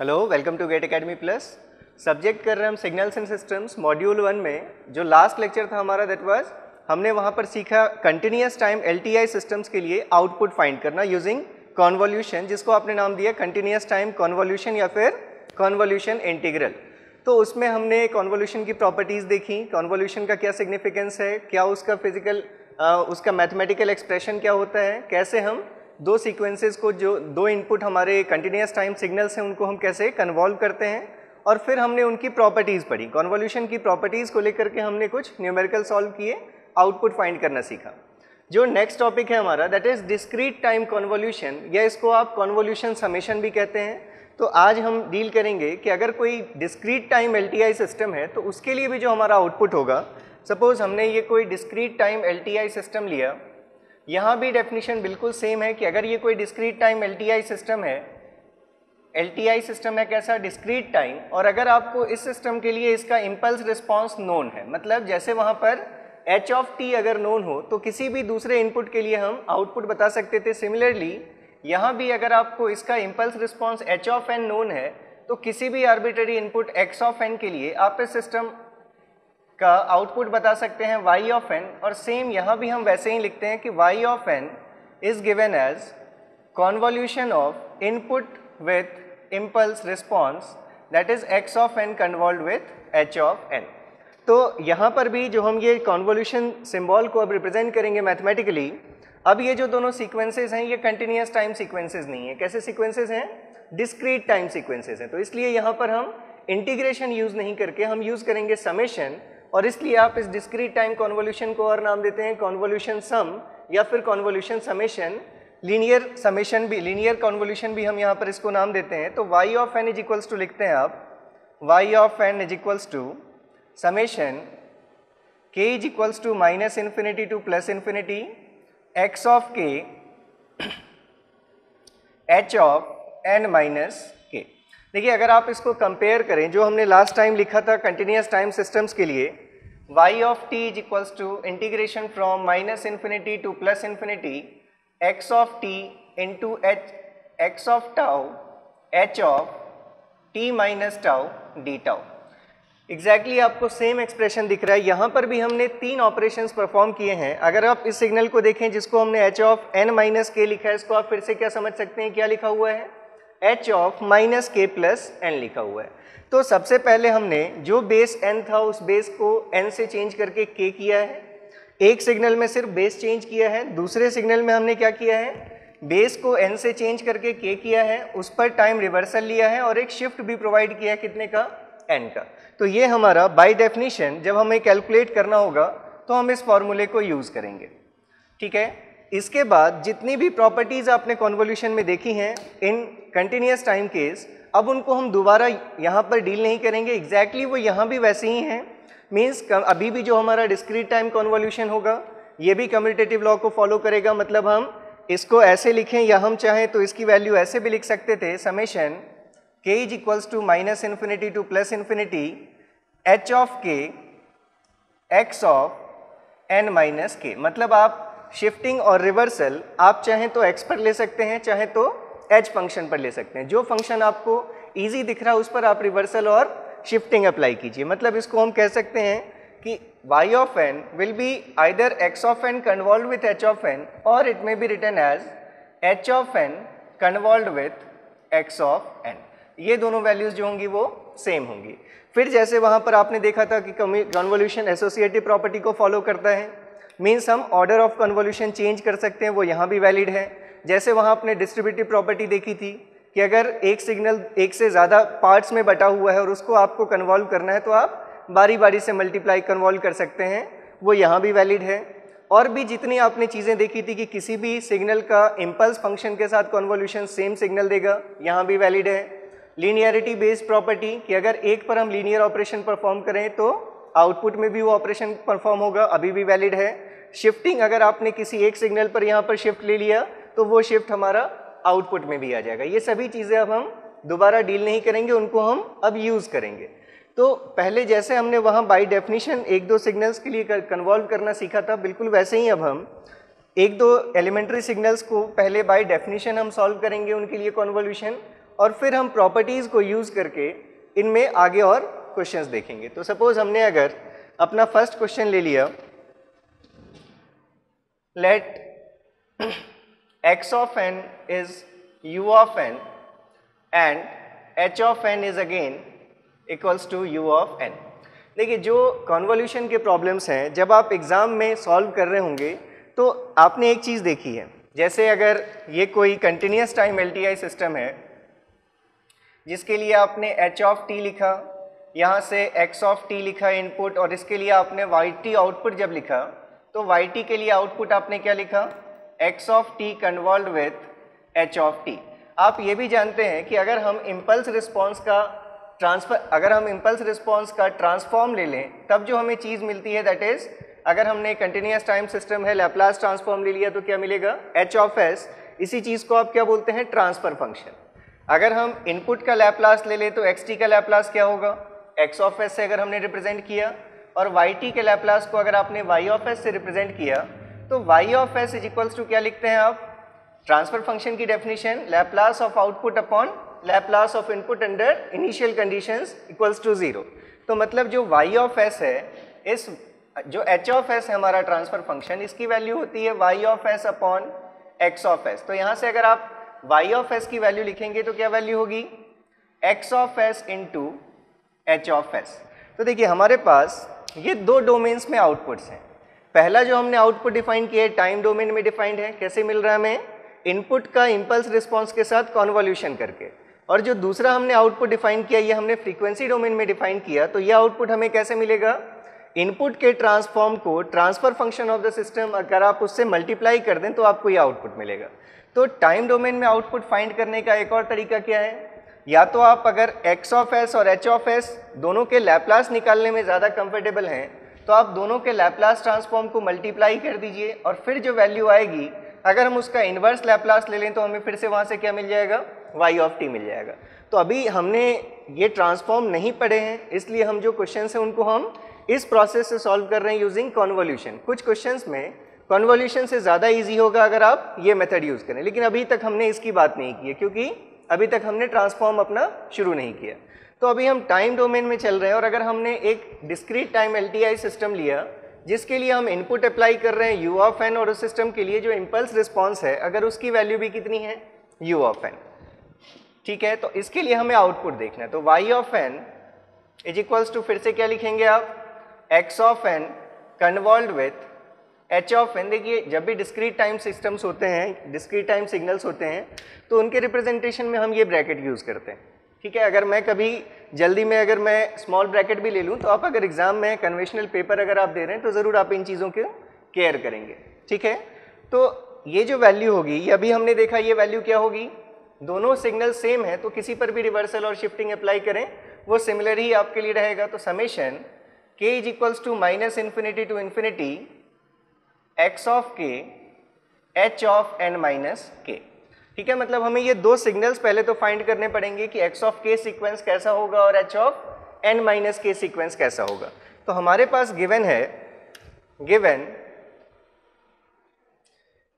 Hello, welcome to GATE academy plus. Subject कर रहे हैं हम सिग्नल्स एंड सिस्टम्स मॉड्यूल 1 में। जो लास्ट लेक्चर था हमारा दैट वाज हमने वहाँ पर सीखा कंटिन्यूस टाइम एलटीआई सिस्टम्स के लिए आउटपुट फाइंड करना यूजिंग कॉन्वोल्यूशन, जिसको आपने नाम दिया कंटिन्यूस टाइम कॉन्वोल्यूशन या फिर कॉन्वोल्यूशन इंटीग्रल। तो उसमें हमने कॉन्वोल्यूशन की प्रॉपर्टीज़ देखी, कॉन्वोल्यूशन का क्या सिग्निफिकेंस है, क्या उसका फिजिकल उसका मैथमेटिकल एक्सप्रेशन क्या होता है, कैसे हम दो सीक्वेंसेस को जो दो इनपुट हमारे कंटिन्यूस टाइम सिग्नल्स हैं उनको हम कैसे कन्वॉल्व करते हैं, और फिर हमने उनकी प्रॉपर्टीज़ पढ़ी। कॉन्वोल्यूशन की प्रॉपर्टीज़ को लेकर के हमने कुछ न्यूमेरिकल सॉल्व किए, आउटपुट फाइंड करना सीखा। जो नेक्स्ट टॉपिक है हमारा that is discrete time convolution, या इसको आप कॉन्वोल्यूशन समेशन भी कहते हैं। तो आज हम डील करेंगे कि अगर कोई डिस्क्रीट टाइम एलटीआई सिस्टम है तो उसके लिए भी जो हमारा आउटपुट होगा, सपोज हमने ये कोई डिस्क्रीट टाइम एलटीआई सिस्टम लिया, यहाँ भी डेफिनेशन बिल्कुल सेम है कि अगर ये कोई डिस्क्रीट टाइम एलटीआई सिस्टम है, एलटीआई सिस्टम है कैसा, डिस्क्रीट टाइम, और अगर आपको इस सिस्टम के लिए इसका इम्पल्स रिस्पॉन्स नोन है, मतलब जैसे वहाँ पर एच ऑफ टी अगर नोन हो तो किसी भी दूसरे इनपुट के लिए हम आउटपुट बता सकते थे। सिमिलरली यहाँ भी अगर आपको इसका impulse response h of n known है तो किसी भी arbitrary input x of n के लिए आप इस सिस्टम का आउटपुट बता सकते हैं y ऑफ n, और सेम यहाँ भी हम वैसे ही लिखते हैं कि y of n is given as convolution of input with impulse response that is x of n convolved with h of n। तो यहाँ पर भी जो हम ये कॉन्वोल्यूशन सिंबल को अब रिप्रेजेंट करेंगे मैथमेटिकली, अब ये जो दोनों सीक्वेंसेस हैं ये कंटिन्यूस टाइम सीक्वेंसेस नहीं है। कैसे सीक्वेंसेस हैं? डिस्क्रीट टाइम सीक्वेंसेस हैं। तो इसलिए यहाँ पर हम इंटीग्रेशन यूज़ नहीं करके हम यूज़ करेंगे समेशन, और इसलिए आप इस डिस्क्रीट टाइम कॉन्वोल्यूशन को और नाम देते हैं कॉन्वोल्यूशन सम या फिर कॉन्वोल्यूशन समेशन। लीनियर समेशन भी, लीनियर कॉन्वोल्यूशन भी हम यहाँ पर इसको नाम देते हैं। तो y of n is equals to लिखते हैं आप y of n is equals to summation k is equals to minus infinity to plus infinity x of k h of n minus k। देखिए अगर आप इसको कंपेयर करें जो हमने लास्ट टाइम लिखा था कंटिन्यूस टाइम सिस्टम्स के लिए, y of t is equals to integration from minus infinity to plus infinity x of t into x of tau h of t minus tau d tau. Exactly आपको same expression दिख रहा है। यहाँ पर भी हमने तीन ऑपरेशंस परफॉर्म किए हैं। अगर आप इस सिग्नल को देखें जिसको हमने h ऑफ n माइनस के लिखा है, इसको आप फिर से क्या समझ सकते हैं, क्या लिखा हुआ है, h ऑफ माइनस के प्लस n लिखा हुआ है। तो सबसे पहले हमने जो बेस n था उस बेस को n से चेंज करके k किया है। एक सिग्नल में सिर्फ बेस चेंज किया है, दूसरे सिग्नल में हमने क्या किया है, बेस को n से चेंज करके k किया है, उस पर टाइम रिवर्सल लिया है और एक शिफ्ट भी प्रोवाइड किया है, कितने का, n का। तो ये हमारा बाय डेफिनेशन जब हमें कैलकुलेट करना होगा तो हम इस फॉर्मूले को यूज़ करेंगे। ठीक है, इसके बाद जितनी भी प्रॉपर्टीज़ आपने कॉन्वोल्यूशन में देखी हैं इन कंटिन्यूस टाइम केस, अब उनको हम दोबारा यहाँ पर डील नहीं करेंगे। एग्जैक्टली वो यहाँ भी वैसे ही हैं। मीन्स अभी भी जो हमारा डिस्क्रीट टाइम कॉन्वोल्यूशन होगा ये भी कम्यूटेटिव लॉ को फॉलो करेगा। मतलब हम इसको ऐसे लिखें या हम चाहें तो इसकी वैल्यू ऐसे भी लिख सकते थे, summation k is equals to minus infinity to plus infinity h of k x of n minus k। मतलब आप शिफ्टिंग और रिवर्सल आप चाहें तो x पर ले सकते हैं, चाहे तो h फंक्शन पर ले सकते हैं। जो फंक्शन आपको इजी दिख रहा है उस पर आप रिवर्सल और शिफ्टिंग अप्लाई कीजिए। मतलब इसको हम कह सकते हैं कि y of n will be either x of n convolved with h of n, और it may be written as h of n convolved with x of n। ये दोनों वैल्यूज जो होंगी वो सेम होंगी। फिर जैसे वहाँ पर आपने देखा था कि कन्वोल्यूशन एसोसिएटिव प्रॉपर्टी को फॉलो करता है, मीन्स हम ऑर्डर ऑफ कन्वोल्यूशन चेंज कर सकते हैं, वो यहाँ भी वैलिड है। जैसे वहाँ आपने डिस्ट्रीब्यूटिव प्रॉपर्टी देखी थी कि अगर एक सिग्नल एक से ज़्यादा पार्ट्स में बटा हुआ है और उसको आपको कन्वॉल्व करना है तो आप बारी बारी से मल्टीप्लाई कन्वॉल्व कर सकते हैं, वो यहाँ भी वैलिड है। और भी जितनी आपने चीज़ें देखी थी कि किसी भी सिग्नल का इम्पल्स फंक्शन के साथ कन्वोल्यूशन सेम सिग्नल देगा, यहाँ भी वैलिड है। लीनियरिटी बेस्ड प्रॉपर्टी कि अगर एक पर हम लीनियर ऑपरेशन परफॉर्म करें तो आउटपुट में भी वो ऑपरेशन परफॉर्म होगा, अभी भी वैलिड है। शिफ्टिंग अगर आपने किसी एक सिग्नल पर यहाँ पर शिफ्ट ले लिया तो वो शिफ्ट हमारा आउटपुट में भी आ जाएगा। ये सभी चीज़ें अब हम दोबारा डील नहीं करेंगे, उनको हम अब यूज़ करेंगे। तो पहले जैसे हमने वहाँ बाय डेफिनेशन एक दो सिग्नल्स के लिए कन्वॉल्व करना सीखा था, बिल्कुल वैसे ही अब हम एक दो एलिमेंट्री सिग्नल्स को पहले बाय डेफिनेशन हम सॉल्व करेंगे उनके लिए कॉन्वोल्यूशन, और फिर हम प्रॉपर्टीज़ को यूज़ करके इनमें आगे और क्वेश्चंस देखेंगे। तो सपोज हमने अगर अपना फर्स्ट क्वेश्चन ले लिया, late x of n is u of n and h of n is again equals to u of n। देखिए जो कॉन्वोल्यूशन के प्रॉब्लम्स हैं जब आप एग्ज़ाम में सॉल्व कर रहे होंगे तो आपने एक चीज़ देखी है, जैसे अगर ये कोई कंटिन्यूस टाइम LTI सिस्टम है जिसके लिए आपने h of t लिखा, यहाँ से x of t लिखा इनपुट, और इसके लिए आपने yt आउटपुट जब लिखा तो yt के लिए आउटपुट आपने क्या लिखा, x of t convolve with h of t। आप ये भी जानते हैं कि अगर हम इम्पल्स रिस्पॉन्स का ट्रांसफॉर्म ले लें तब जो हमें चीज़ मिलती है दैट इज, अगर हमने कंटिन्यूस टाइम सिस्टम है लैप्लास ट्रांसफॉर्म ले लिया तो क्या मिलेगा, h of s। इसी चीज़ को आप क्या बोलते हैं, ट्रांसफर फंक्शन। अगर हम इनपुट का लैप्लास ले लें तो xt का लैप्लास क्या होगा, x of s से अगर हमने रिप्रेजेंट किया, और yt के लैप्लास को अगर आपने y of s से रिप्रेजेंट किया तो y of s is equals to क्या लिखते हैं आप, ट्रांसफर फंक्शन की definition Laplace of output upon Laplace of input under initial conditions equals to 0। तो मतलब जो y of s है, इस जो h of s है हमारा ट्रांसफर फंक्शन, इसकी वैल्यू होती है y of s upon x of s। तो यहाँ से अगर आप y of s की वैल्यू लिखेंगे तो क्या वैल्यू होगी, x of s into h of s। तो देखिए हमारे पास ये दो डोमेन्स में आउटपुट्स हैं। पहला जो हमने आउटपुट डिफाइन किया है टाइम डोमेन में डिफाइंड है, कैसे मिल रहा है हमें, इनपुट का इम्पल्स रिस्पॉन्स के साथ कॉन्वोल्यूशन करके। और जो दूसरा हमने आउटपुट डिफाइन किया ये हमने फ्रीक्वेंसी डोमेन में डिफाइन किया, तो ये आउटपुट हमें कैसे मिलेगा, इनपुट के ट्रांसफॉर्म को transfer function of the system अगर आप उससे मल्टीप्लाई कर दें तो आपको ये आउटपुट मिलेगा। तो टाइम डोमेन में आउटपुट फाइंड करने का एक और तरीका क्या है, या तो आप अगर x of s और h of s दोनों के लैप्लास निकालने में ज़्यादा कंफर्टेबल हैं तो आप दोनों के लैप्लास ट्रांसफॉर्म को मल्टीप्लाई कर दीजिए, और फिर जो वैल्यू आएगी अगर हम उसका इन्वर्स लैप्लास ले लें तो हमें फिर से वहाँ से क्या मिल जाएगा, y of t मिल जाएगा। तो अभी हमने ये ट्रांसफॉर्म नहीं पढ़े हैं, इसलिए हम जो क्वेश्चन हैं उनको हम इस प्रोसेस से सॉल्व कर रहे हैं यूजिंग कॉन्वोल्यूशन। कुछ क्वेश्चंस में कॉन्वोल्यूशन से ज़्यादा ईजी होगा अगर आप ये मेथड यूज़ करें, लेकिन अभी तक हमने इसकी बात नहीं की है क्योंकि अभी तक हमने ट्रांसफॉर्म अपना शुरू नहीं किया। तो अभी हम टाइम डोमेन में चल रहे हैं, और अगर हमने एक डिस्क्रीट टाइम LTI सिस्टम लिया जिसके लिए हम इनपुट अप्लाई कर रहे हैं u of n, और उस सिस्टम के लिए जो इम्पल्स रिस्पॉन्स है अगर उसकी वैल्यू भी कितनी है, u of n, ठीक है। तो इसके लिए हमें आउटपुट देखना है, तो y of n is equals to, फिर से क्या लिखेंगे आप, x of n convolve with h of n। देखिए जब भी डिस्क्रीट टाइम सिस्टम्स होते हैं, डिस्क्रीट टाइम सिग्नल्स होते हैं, तो उनके रिप्रेजेंटेशन में हम ये ब्रैकेट यूज़ करते हैं, ठीक है। अगर मैं कभी जल्दी में अगर मैं स्मॉल ब्रैकेट भी ले लूँ तो आप अगर एग्जाम में कन्वेंशनल पेपर अगर आप दे रहे हैं तो ज़रूर आप इन चीज़ों को केयर करेंगे, ठीक है। तो ये जो वैल्यू होगी, ये अभी हमने देखा ये वैल्यू क्या होगी, दोनों सिग्नल सेम है तो किसी पर भी रिवर्सल और शिफ्टिंग अप्लाई करें वो सिमिलर ही आपके लिए रहेगा। तो summation k is equals to minus infinity to infinity x of k h of n minus k, ठीक है। मतलब हमें ये दो सिग्नल्स पहले तो फाइंड करने पड़ेंगे कि x of k सीक्वेंस कैसा होगा और h of n minus k sequence कैसा होगा। तो हमारे पास गिवन है, given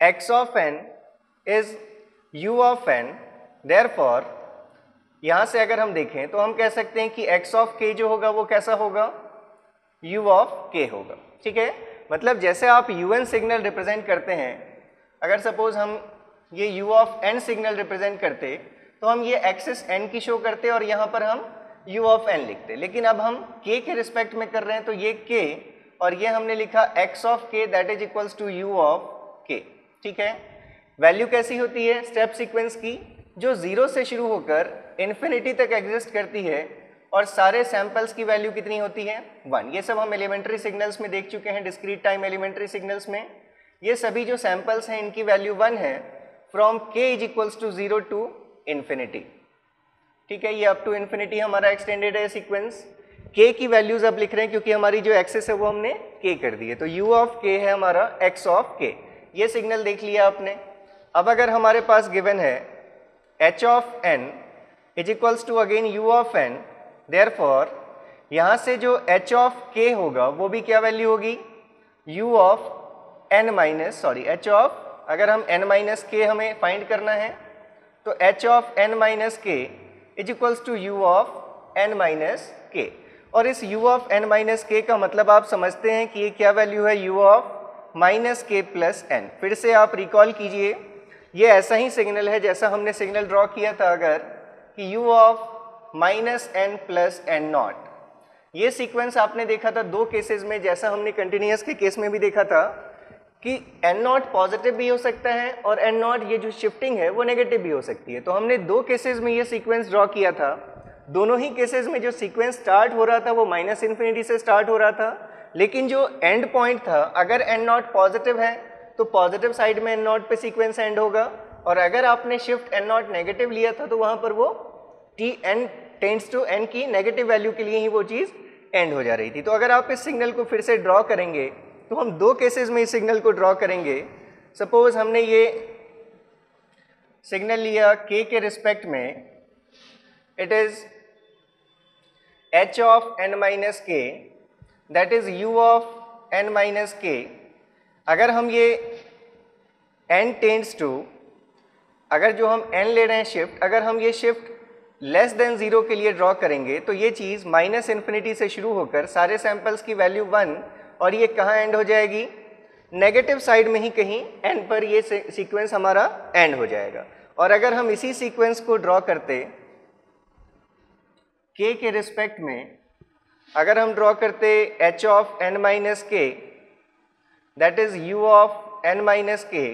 x of n is u of n, therefore यहाँ से अगर हम देखें तो हम कह सकते हैं कि x of k जो होगा वो कैसा होगा, u of k होगा, ठीक है। मतलब जैसे आप un सिग्नल रिप्रेजेंट करते हैं, अगर सपोज हम ये u of n signal represent करते तो हम ये एक्सिस n की शो करते और यहाँ पर हम u of n लिखते, लेकिन अब हम k के रिस्पेक्ट में कर रहे हैं तो ये k और ये हमने लिखा x of k that is equals to u of k, ठीक है। वैल्यू कैसी होती है स्टेप सीक्वेंस की, जो 0 से शुरू होकर इन्फिनिटी तक एग्जिस्ट करती है और सारे सैंपल्स की वैल्यू कितनी होती है 1। ये सब हम एलिमेंट्री सिग्नल्स में देख चुके हैं, डिस्क्रीट टाइम एलिमेंट्री सिग्नल्स में ये सभी जो सैंपल्स हैं इनकी वैल्यू 1 है from k is equals to 0 to infinity, ठीक है। ये अप टू इन्फिनिटी हमारा एक्सटेंडेड है सीक्वेंस। k की वैल्यूज अब लिख रहे हैं क्योंकि हमारी जो एक्सेस है वो हमने k कर दी है, तो u of k है हमारा x of k, ये सिग्नल देख लिया आपने। अब अगर हमारे पास गिवन है h of n is equals to again u of n, therefore यहाँ से जो h of k होगा वो भी क्या वैल्यू होगी, u of n minus h of, अगर हम n माइनस k हमें फाइंड करना है तो h of n minus k is equals to u of n minus k. और इस u ऑफ n माइनस के का मतलब आप समझते हैं कि ये क्या वैल्यू है, u ऑफ माइनस के प्लस n। फिर से आप रिकॉल कीजिए, ये ऐसा ही सिग्नल है जैसा हमने सिग्नल ड्रॉ किया था अगर कि u of minus n plus n not. ये सीक्वेंस आपने देखा था दो केसेस में, जैसा हमने कंटिन्यूअस के केस में भी देखा था कि n नॉट पॉजिटिव भी हो सकता है और n नॉट ये जो शिफ्टिंग है वो नेगेटिव भी हो सकती है। तो हमने दो केसेस में ये सीक्वेंस ड्रॉ किया था। दोनों ही केसेस में जो सीक्वेंस स्टार्ट हो रहा था वो माइनस इन्फिनिटी से स्टार्ट हो रहा था, लेकिन जो एंड पॉइंट था अगर n नॉट पॉजिटिव है तो पॉजिटिव साइड में n नॉट पे सीक्वेंस एंड होगा, और अगर आपने शिफ्ट n नॉट नेगेटिव लिया था तो वहाँ पर वो n टेंड्स टू n की नेगेटिव वैल्यू के लिए ही वो चीज़ एंड हो जा रही थी। तो अगर आप इस सिग्नल को फिर से ड्रॉ करेंगे तो हम दो केसेस में इस सिग्नल को ड्रॉ करेंगे। सपोज हमने ये सिग्नल लिया k के रिस्पेक्ट में, it is h of n minus k that is u of n minus k. अगर हम ये n टेंड्स टू, अगर जो हम n ले रहे हैं शिफ्ट, अगर हम ये शिफ्ट लेस देन 0 के लिए ड्रॉ करेंगे तो ये चीज़ माइनस इन्फिनिटी से शुरू होकर सारे सैंपल्स की वैल्यू 1 और ये कहाँ एंड हो जाएगी, नेगेटिव साइड में ही कहीं n पर ये सीक्वेंस हमारा एंड हो जाएगा। और अगर हम इसी सीक्वेंस को ड्रॉ करते k के रिस्पेक्ट में, अगर हम ड्रॉ करते h of n minus k that is u of n minus के,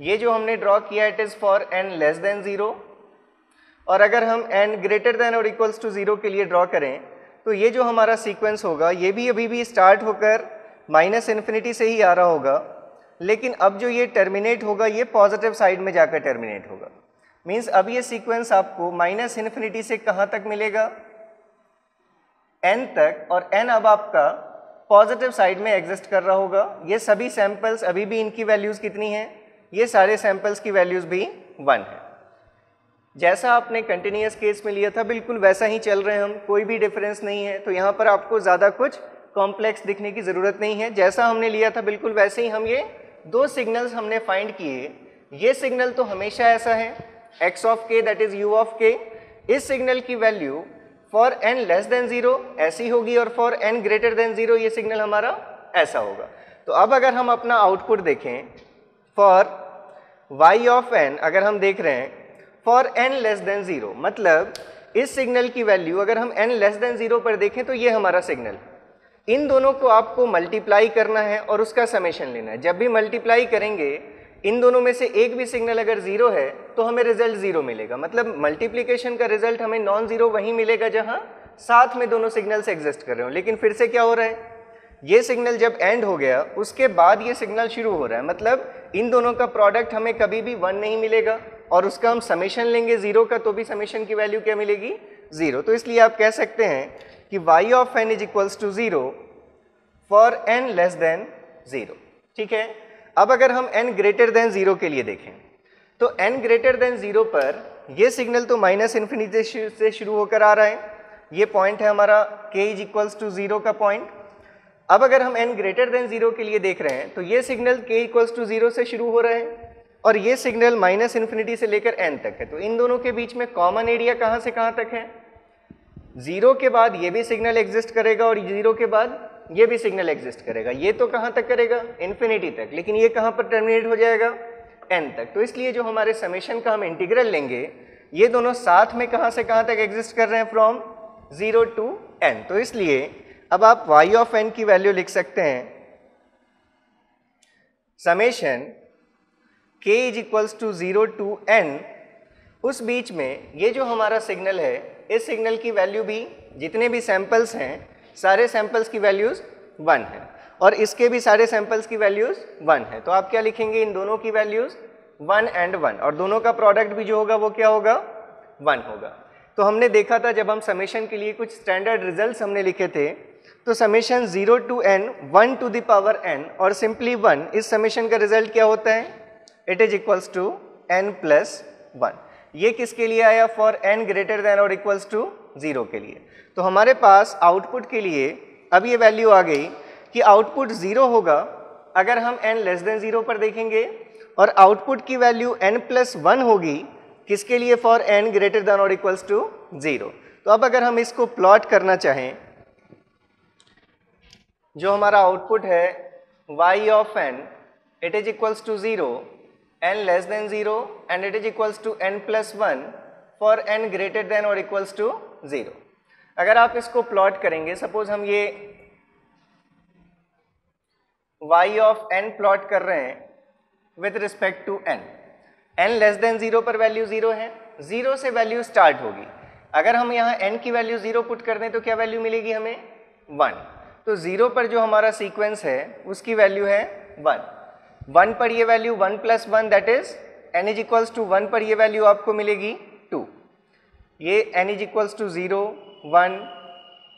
ये जो हमने ड्रॉ किया it is for n less than 0, और अगर हम n ग्रेटर देन और इक्वल्स टू 0 के लिए ड्रॉ करें तो ये जो हमारा सीक्वेंस होगा ये भी अभी भी स्टार्ट होकर माइनस इन्फिनिटी से ही आ रहा होगा, लेकिन अब जो ये टर्मिनेट होगा ये पॉजिटिव साइड में जाकर टर्मिनेट होगा। मीन्स अब ये सीक्वेंस आपको माइनस इन्फिनिटी से कहाँ तक मिलेगा, n तक, और n अब आपका पॉजिटिव साइड में एग्जिस्ट कर रहा होगा। ये सभी सैंपल्स अभी भी इनकी वैल्यूज़ कितनी हैं, ये सारे सैंपल्स की वैल्यूज़ भी 1 है। जैसा आपने कंटिन्यूअस केस में लिया था बिल्कुल वैसा ही चल रहे हैं हम, कोई भी डिफरेंस नहीं है। तो यहाँ पर आपको ज़्यादा कुछ कॉम्प्लेक्स दिखने की ज़रूरत नहीं है, जैसा हमने लिया था बिल्कुल वैसे ही हम ये दो सिग्नल्स हमने फाइंड किए। ये सिग्नल तो हमेशा ऐसा है x of k that is u of k। इस सिग्नल की value for n less than 0 ऐसी होगी और फॉर n ग्रेटर देन 0 ये सिग्नल हमारा ऐसा होगा। तो अब अगर हम अपना आउटपुट देखें फॉर y ऑफ n, अगर हम देख रहे हैं फॉर n लेस देन 0, मतलब इस सिग्नल की वैल्यू अगर हम n लेस देन 0 पर देखें तो ये हमारा सिग्नल, इन दोनों को आपको मल्टीप्लाई करना है और उसका समेशन लेना है। जब भी मल्टीप्लाई करेंगे इन दोनों में से एक भी सिग्नल अगर 0 है तो हमें रिजल्ट 0 मिलेगा, मतलब मल्टीप्लिकेशन का रिजल्ट हमें नॉन ज़ीरो वहीं मिलेगा जहां साथ में दोनों सिग्नल्स एग्जिस्ट कर रहे हो। लेकिन फिर से क्या हो रहा है, ये सिग्नल जब एंड हो गया उसके बाद ये सिग्नल शुरू हो रहा है, मतलब इन दोनों का प्रोडक्ट हमें कभी भी 1 नहीं मिलेगा, और उसका हम समेशन लेंगे 0 का तो भी समेशन की वैल्यू क्या मिलेगी, 0। तो इसलिए आप कह सकते हैं कि y of n is equals to 0 for n less than 0। ठीक है, अब अगर हम n ग्रेटर देन 0 के लिए देखें तो n ग्रेटर देन 0 पर ये सिग्नल तो माइनस इन्फिनिटी से शुरू होकर आ रहा है, ये पॉइंट है हमारा k इज इक्वल्स टू 0 का पॉइंट। अब अगर हम n ग्रेटर देन 0 के लिए देख रहे हैं तो ये सिग्नल k इक्वल्स टू 0 से शुरू हो रहा है और ये सिग्नल माइनस इन्फिनिटी से लेकर n तक है। तो इन दोनों के बीच में कॉमन एरिया कहाँ से कहाँ तक है, 0 के बाद ये भी सिग्नल एग्जिस्ट करेगा और 0 के बाद ये भी सिग्नल एग्जिस्ट करेगा। ये तो कहाँ तक करेगा, इन्फिनिटी तक, लेकिन ये कहाँ पर टर्मिनेट हो जाएगा, n तक। तो इसलिए जो हमारे समेशन का हम इंटीग्रल लेंगे ये दोनों साथ में कहाँ से कहाँ तक एग्जिस्ट कर रहे हैं, फ्रॉम 0 टू n। तो इसलिए अब आप y ऑफ n की वैल्यू लिख सकते हैं summation k is equals to 0 to n। उस बीच में ये जो हमारा सिग्नल है इस सिग्नल की वैल्यू भी, जितने भी सैंपल्स हैं सारे सैंपल्स की वैल्यूज़ 1 है और इसके भी सारे सैंपल्स की वैल्यूज़ 1 है। तो आप क्या लिखेंगे, इन दोनों की वैल्यूज़ 1 एंड 1, और दोनों का प्रोडक्ट भी जो होगा वो क्या होगा, 1 होगा। तो हमने देखा था जब हम समेशन के लिए कुछ स्टैंडर्ड रिजल्ट्स हमने लिखे थे तो summation 0 to n 1 to the power n और सिंपली 1, इस समेशन का रिजल्ट क्या होता है, it is equals to n plus 1। ये किसके लिए आया, फॉर n ग्रेटर देन और इक्वल्स टू 0 के लिए। तो हमारे पास आउटपुट के लिए अब ये वैल्यू आ गई कि आउटपुट 0 होगा अगर हम n लेस देन 0 पर देखेंगे, और आउटपुट की वैल्यू n प्लस 1 होगी किसके लिए? फॉर n ग्रेटर देन और इक्वल्स टू 0। तो अब अगर हम इसको प्लॉट करना चाहें, जो हमारा आउटपुट है y of n it is equals to 0, n less than 0 and it is equals to n plus 1 for n greater than और इक्वल्स टू 0। अगर आप इसको प्लॉट करेंगे, सपोज हम ये y ऑफ n प्लॉट कर रहे हैं with respect to n less than 0 पर वैल्यू 0 है, 0 से वैल्यू स्टार्ट होगी। अगर हम यहाँ n की वैल्यू 0 पुट कर दें तो क्या वैल्यू मिलेगी हमें? 1। तो 0 पर जो हमारा सीक्वेंस है उसकी वैल्यू है 1। 1 पर ये value 1 plus 1 that is n is equals to 1 पर ये वैल्यू आपको मिलेगी 2। ये n इज इक्वल्स टू 0, 1,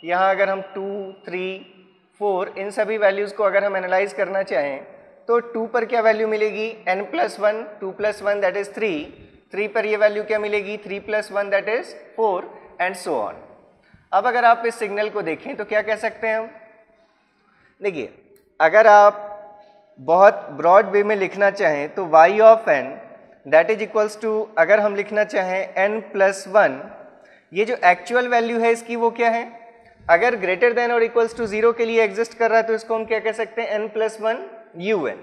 यहाँ अगर हम 2, 3, 4 इन सभी वैल्यूज़ को अगर हम एनालाइज करना चाहें तो 2 पर क्या वैल्यू मिलेगी? n plus 1, 2 plus 1 that is 3, 3 पर ये वैल्यू क्या मिलेगी? 3 plus 1 that is 4 and so on. अब अगर आप इस सिग्नल को देखें तो क्या कह सकते हैं हम? देखिए, अगर आप बहुत ब्रॉड वे में लिखना चाहें तो y of n that is equals to, अगर हम लिखना चाहें n प्लस 1, ये जो एक्चुअल वैल्यू है इसकी वो क्या है? अगर ग्रेटर देन और इक्वल्स टू 0 के लिए एग्जिस्ट कर रहा है तो इसको हम क्या कह सकते हैं? n plus 1 un।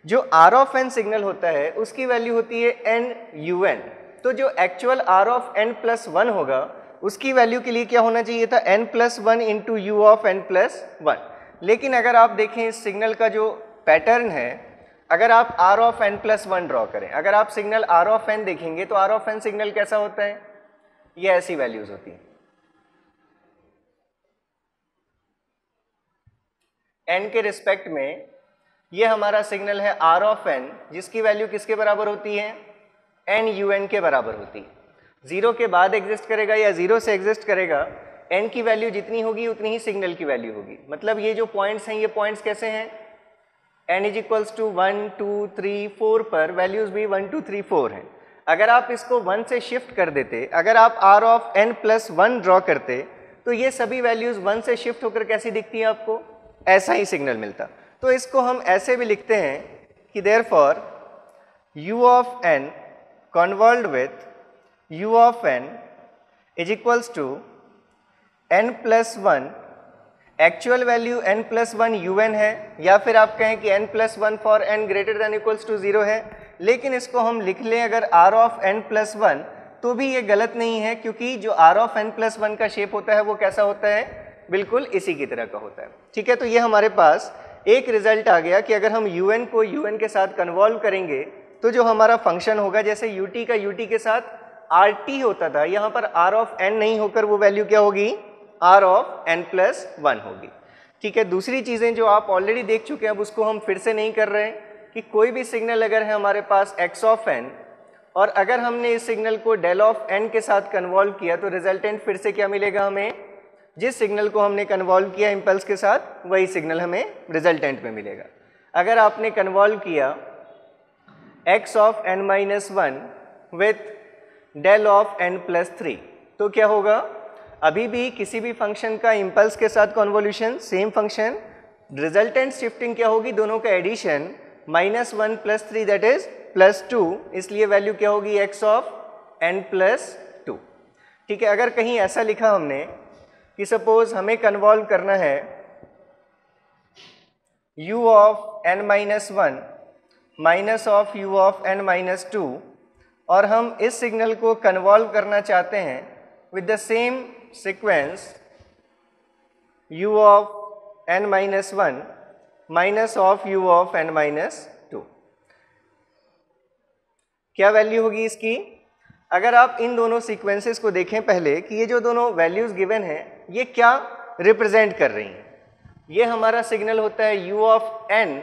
जो r ऑफ n सिग्नल होता है उसकी वैल्यू होती है n un। तो जो actual r of n plus 1 होगा उसकी वैल्यू के लिए क्या होना चाहिए था? n plus 1 into u of n plus 1। लेकिन अगर आप देखें इस सिग्नल का जो पैटर्न है, अगर आप r of n plus 1 draw करें, अगर आप सिग्नल r ऑफ n देखेंगे तो r ऑफ n सिग्नल कैसा होता है? ये ऐसी वैल्यूज होती हैं। n के रिस्पेक्ट में ये हमारा सिग्नल है r ऑफ n, जिसकी वैल्यू किसके बराबर होती है? n un के बराबर होती है। 0 के बाद एग्जिस्ट करेगा या 0 से एग्जिस्ट करेगा, n की वैल्यू जितनी होगी उतनी ही सिग्नल की वैल्यू होगी। मतलब ये जो पॉइंट्स हैं, ये पॉइंट्स कैसे हैं? n इज इक्वल्स टू 1, 2, 3, 4 पर वैल्यूज भी 1, 2, 3, 4 हैं। अगर आप इसको 1 से शिफ्ट कर देते, अगर आप r of n plus 1 draw करते तो ये सभी वैल्यूज 1 से शिफ्ट होकर कैसी दिखती है आपको? ऐसा ही सिग्नल मिलता। तो इसको हम ऐसे भी लिखते हैं कि therefore u of n convolved with u of n is equals to n plus 1, actual value n plus 1 un है, या फिर आप कहें कि n plus 1 for n greater than equals to 0 है। लेकिन इसको हम लिख लें अगर r ऑफ n प्लस 1 तो भी ये गलत नहीं है, क्योंकि जो r ऑफ n प्लस 1 का शेप होता है वो कैसा होता है? बिल्कुल इसी की तरह का होता है। ठीक है, तो ये हमारे पास एक रिजल्ट आ गया कि अगर हम un को un के साथ कन्वॉल्व करेंगे तो जो हमारा फंक्शन होगा, जैसे ut का ut के साथ rt होता था, यहाँ पर r ऑफ n नहीं होकर वो वैल्यू क्या होगी? r ऑफ n प्लस 1 होगी। ठीक है, दूसरी चीज़ें जो आप ऑलरेडी देख चुके हैं, अब उसको हम फिर से नहीं कर रहे हैं कि कोई भी सिग्नल अगर है हमारे पास x ऑफ n और अगर हमने इस सिग्नल को डेल ऑफ n के साथ कन्वॉल्व किया तो रिजल्टेंट फिर से क्या मिलेगा हमें? जिस सिग्नल को हमने कन्वॉल्व किया इम्पल्स के साथ वही सिग्नल हमें रिजल्टेंट में मिलेगा। अगर आपने कन्वॉल्व किया x of n minus 1 with del of n plus 3 तो क्या होगा? अभी भी किसी भी फंक्शन का इम्पल्स के साथ convolution same function, resultant shifting क्या होगी? दोनों का addition -1 plus 3 that is plus 2, इसलिए वैल्यू क्या होगी? x of n plus 2। ठीक है, अगर कहीं ऐसा लिखा हमने कि सपोज हमें कन्वॉल्व करना है u of n minus 1 minus of u of n minus 2, और हम इस सिग्नल को कन्वॉल्व करना चाहते हैं with the same sequence u of n minus 1 minus of u of n minus 2, क्या वैल्यू होगी इसकी? अगर आप इन दोनों सीक्वेंसेस को देखें पहले कि ये जो दोनों वैल्यूज गिवन हैं ये क्या रिप्रेजेंट कर रही हैं। ये हमारा सिग्नल होता है u ऑफ n,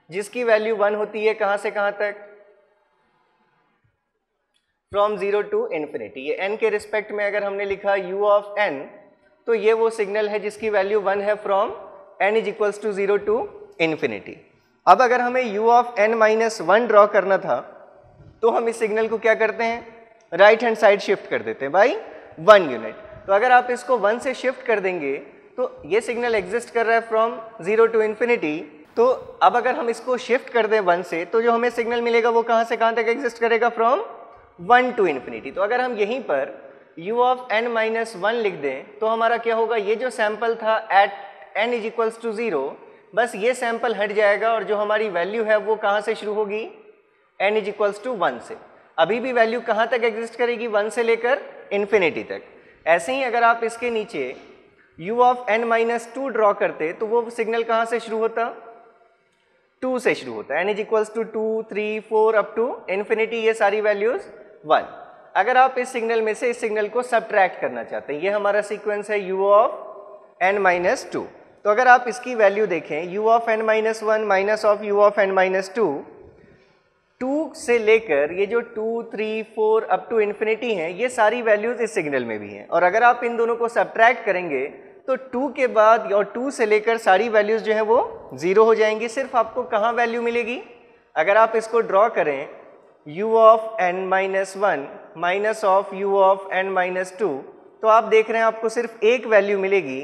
जिसकी वैल्यू 1 होती है कहाँ से कहाँ तक? From 0 to infinity. ये n के रिस्पेक्ट में अगर हमने लिखा u ऑफ n तो ये वो सिग्नल है जिसकी वैल्यू 1 है from n is equals to 0 to infinity. अब अगर हमें u of n minus 1 draw करना था तो हम इस सिग्नल को क्या करते हैं? राइट हैंड साइड शिफ्ट कर देते हैं बाई 1 यूनिट। तो अगर आप इसको 1 से शिफ्ट कर देंगे तो ये सिग्नल एग्जिस्ट कर रहा है फ्रॉम 0 टू इन्फिनिटी। तो अब अगर हम इसको शिफ्ट कर दें 1 से तो जो हमें सिग्नल मिलेगा वो कहाँ से कहाँ तक एग्जिस्ट करेगा? From 1 to infinity. तो अगर हम यहीं पर u ऑफ n माइनस 1 लिख दें तो हमारा क्या होगा, ये जो सैंपल था at n is equals to 0, बस ये सैंपल हट जाएगा और जो हमारी वैल्यू है वो कहाँ से शुरू होगी, n इज इक्वल्स टू 1 से। अभी भी वैल्यू कहाँ तक एग्जिस्ट करेगी, 1 से लेकर इन्फिनिटी तक। ऐसे ही अगर आप इसके नीचे u of n minus 2 draw करते तो वो सिग्नल कहाँ से शुरू होता, 2 से शुरू होता है। n is equals to 2, 3, 4 up to infinity, ये सारी वैल्यूज 1। अगर आप इस सिग्नल में से इस सिग्नल को सब्ट्रैक्ट करना चाहते हैं, ये हमारा सीक्वेंस है u ऑफ n माइनस 2, तो अगर आप इसकी वैल्यू देखें u of n minus 1 minus of u of n minus 2, 2 से लेकर ये जो 2, 3, 4 अप टू इन्फिनिटी हैं, ये सारी वैल्यूज इस सिग्नल में भी हैं। और अगर आप इन दोनों को सब्ट्रैक्ट करेंगे तो 2 के बाद और 2 से लेकर सारी वैल्यूज जो है वो 0 हो जाएंगी। सिर्फ आपको कहाँ वैल्यू मिलेगी, अगर आप इसको ड्रॉ करें u of n minus 1 minus of u of n minus 2, तो आप देख रहे हैं आपको सिर्फ एक वैल्यू मिलेगी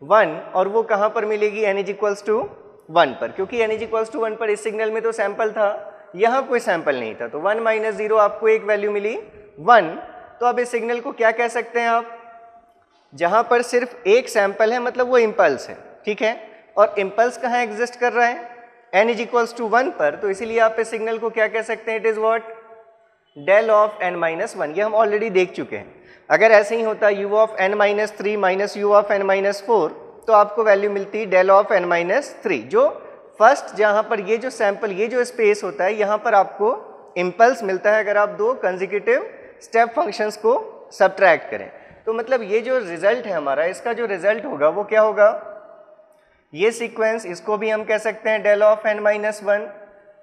1, और वो कहाँ पर मिलेगी, n इज इक्वल्स टू 1 पर, क्योंकि n इज इक्वल्स टू 1 पर इस सिग्नल में तो सैंपल था, यहाँ कोई सैंपल नहीं था, तो 1 माइनस 0 आपको एक वैल्यू मिली 1। तो अब इस सिग्नल को क्या कह सकते हैं आप, जहाँ पर सिर्फ एक सैंपल है मतलब वो इम्पल्स है, ठीक है, और इम्पल्स कहाँ एग्जिस्ट कर रहा है, n इज इक्वल्स टू 1 पर, तो इसीलिए आप इस सिग्नल को क्या कह सकते हैं, it is what, del of n minus 1। ये हम ऑलरेडी देख चुके हैं। अगर ऐसे ही होता u of n minus 3 minus u of n minus 4, तो आपको वैल्यू मिलती डेल ऑफ n माइनस 3, जो फर्स्ट जहाँ पर ये जो सैंपल, ये जो स्पेस होता है, यहाँ पर आपको इम्पल्स मिलता है अगर आप दो कंसेक्यूटिव स्टेप फंक्शंस को सब्ट्रैक्ट करें। तो मतलब ये जो रिजल्ट है हमारा, इसका जो रिजल्ट होगा वो क्या होगा, ये सीक्वेंस, इसको भी हम कह सकते हैं del of n minus 1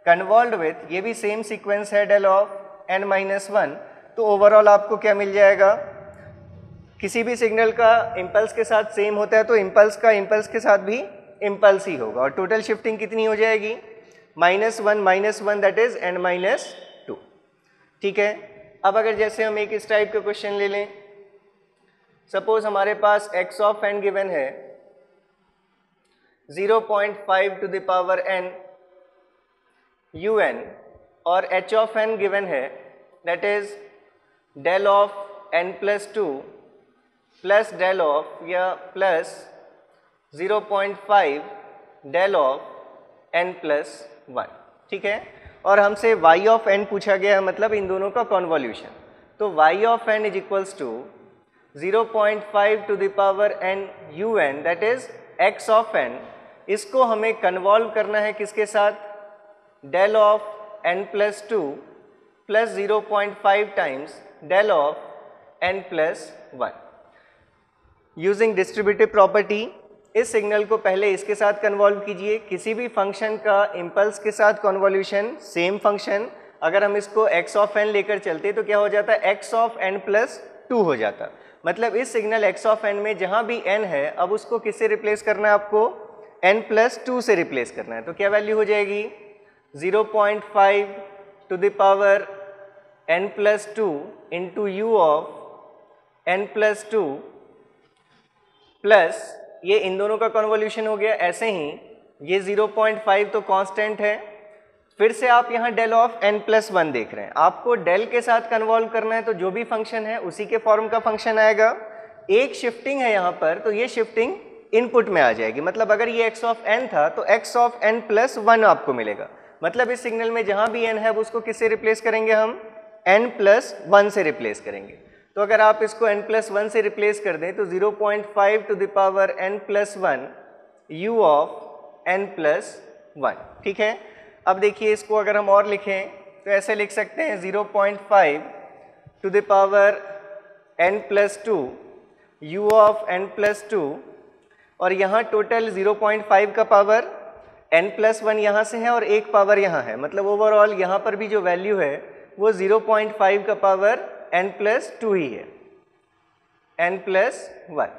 convolve with ये भी सेम सीक्वेंस है डेल ऑफ n माइनस 1। तो ओवरऑल आपको क्या मिल जाएगा, किसी भी सिग्नल का इम्पल्स के साथ सेम होता है तो इम्पल्स का इम्पल्स के साथ भी इम्पल्स ही होगा, और टोटल शिफ्टिंग कितनी हो जाएगी, minus one that is n minus 2, ठीक है। अब अगर जैसे हम एक इस टाइप का क्वेश्चन ले लें, सपोज हमारे पास x ऑफ n गिवन है 0.5 to the power n un, और h ऑफ n गिवन है that is del of n plus 2 plus del of या plus 0.5 del of n plus 1, ठीक है। और हमसे y ऑफ n पूछा गया है, मतलब इन दोनों का कॉन्वोल्यूशन। तो y of n is equals to 0.5 to the power n un that is x of n, इसको हमें कन्वॉल्व करना है किसके साथ, del of n plus 2 plus 0.5 times del of n plus 1। Using distributive property, इस signal को पहले इसके साथ कन्वॉल्व कीजिए, किसी भी फंक्शन का इम्पल्स के साथ कन्वॉल्यूशन सेम फंक्शन, अगर हम इसको x ऑफ n लेकर चलते तो क्या हो जाता है, x ऑफ n प्लस 2 हो जाता। मतलब इस सिग्नल x ऑफ n में जहाँ भी n है, अब उसको किससे रिप्लेस करना है, आपको n प्लस 2 से रिप्लेस करना है। तो क्या वैल्यू हो जाएगी, 0.5 to the power n plus 2 into u of n plus 2 plus ये इन दोनों का कन्वोल्यूशन हो गया। ऐसे ही ये 0.5 तो कांस्टेंट है, फिर से आप यहाँ डेल ऑफ n प्लस 1 देख रहे हैं, आपको डेल के साथ कन्वॉल्व करना है, तो जो भी फंक्शन है उसी के फॉर्म का फंक्शन आएगा। एक शिफ्टिंग है यहाँ पर, तो ये शिफ्टिंग इनपुट में आ जाएगी, मतलब अगर ये x ऑफ n था तो x ऑफ n प्लस 1 आपको मिलेगा। मतलब इस सिग्नल में जहाँ भी n है वो उसको किससे रिप्लेस करेंगे, हम n प्लस 1 से रिप्लेस करेंगे। तो अगर आप इसको n प्लस 1 से रिप्लेस कर दें तो 0.5 to the power n plus 1 u of n plus 1, ठीक है। अब देखिए इसको अगर हम और लिखें तो ऐसे लिख सकते हैं 0.5 to the power n plus 2 u of n plus 2, और यहाँ टोटल 0.5 का पावर n प्लस 1 यहाँ से है और एक पावर यहाँ है, मतलब ओवरऑल यहाँ पर भी जो वैल्यू है वो 0.5 का पावर n प्लस 2 ही है, n प्लस 1।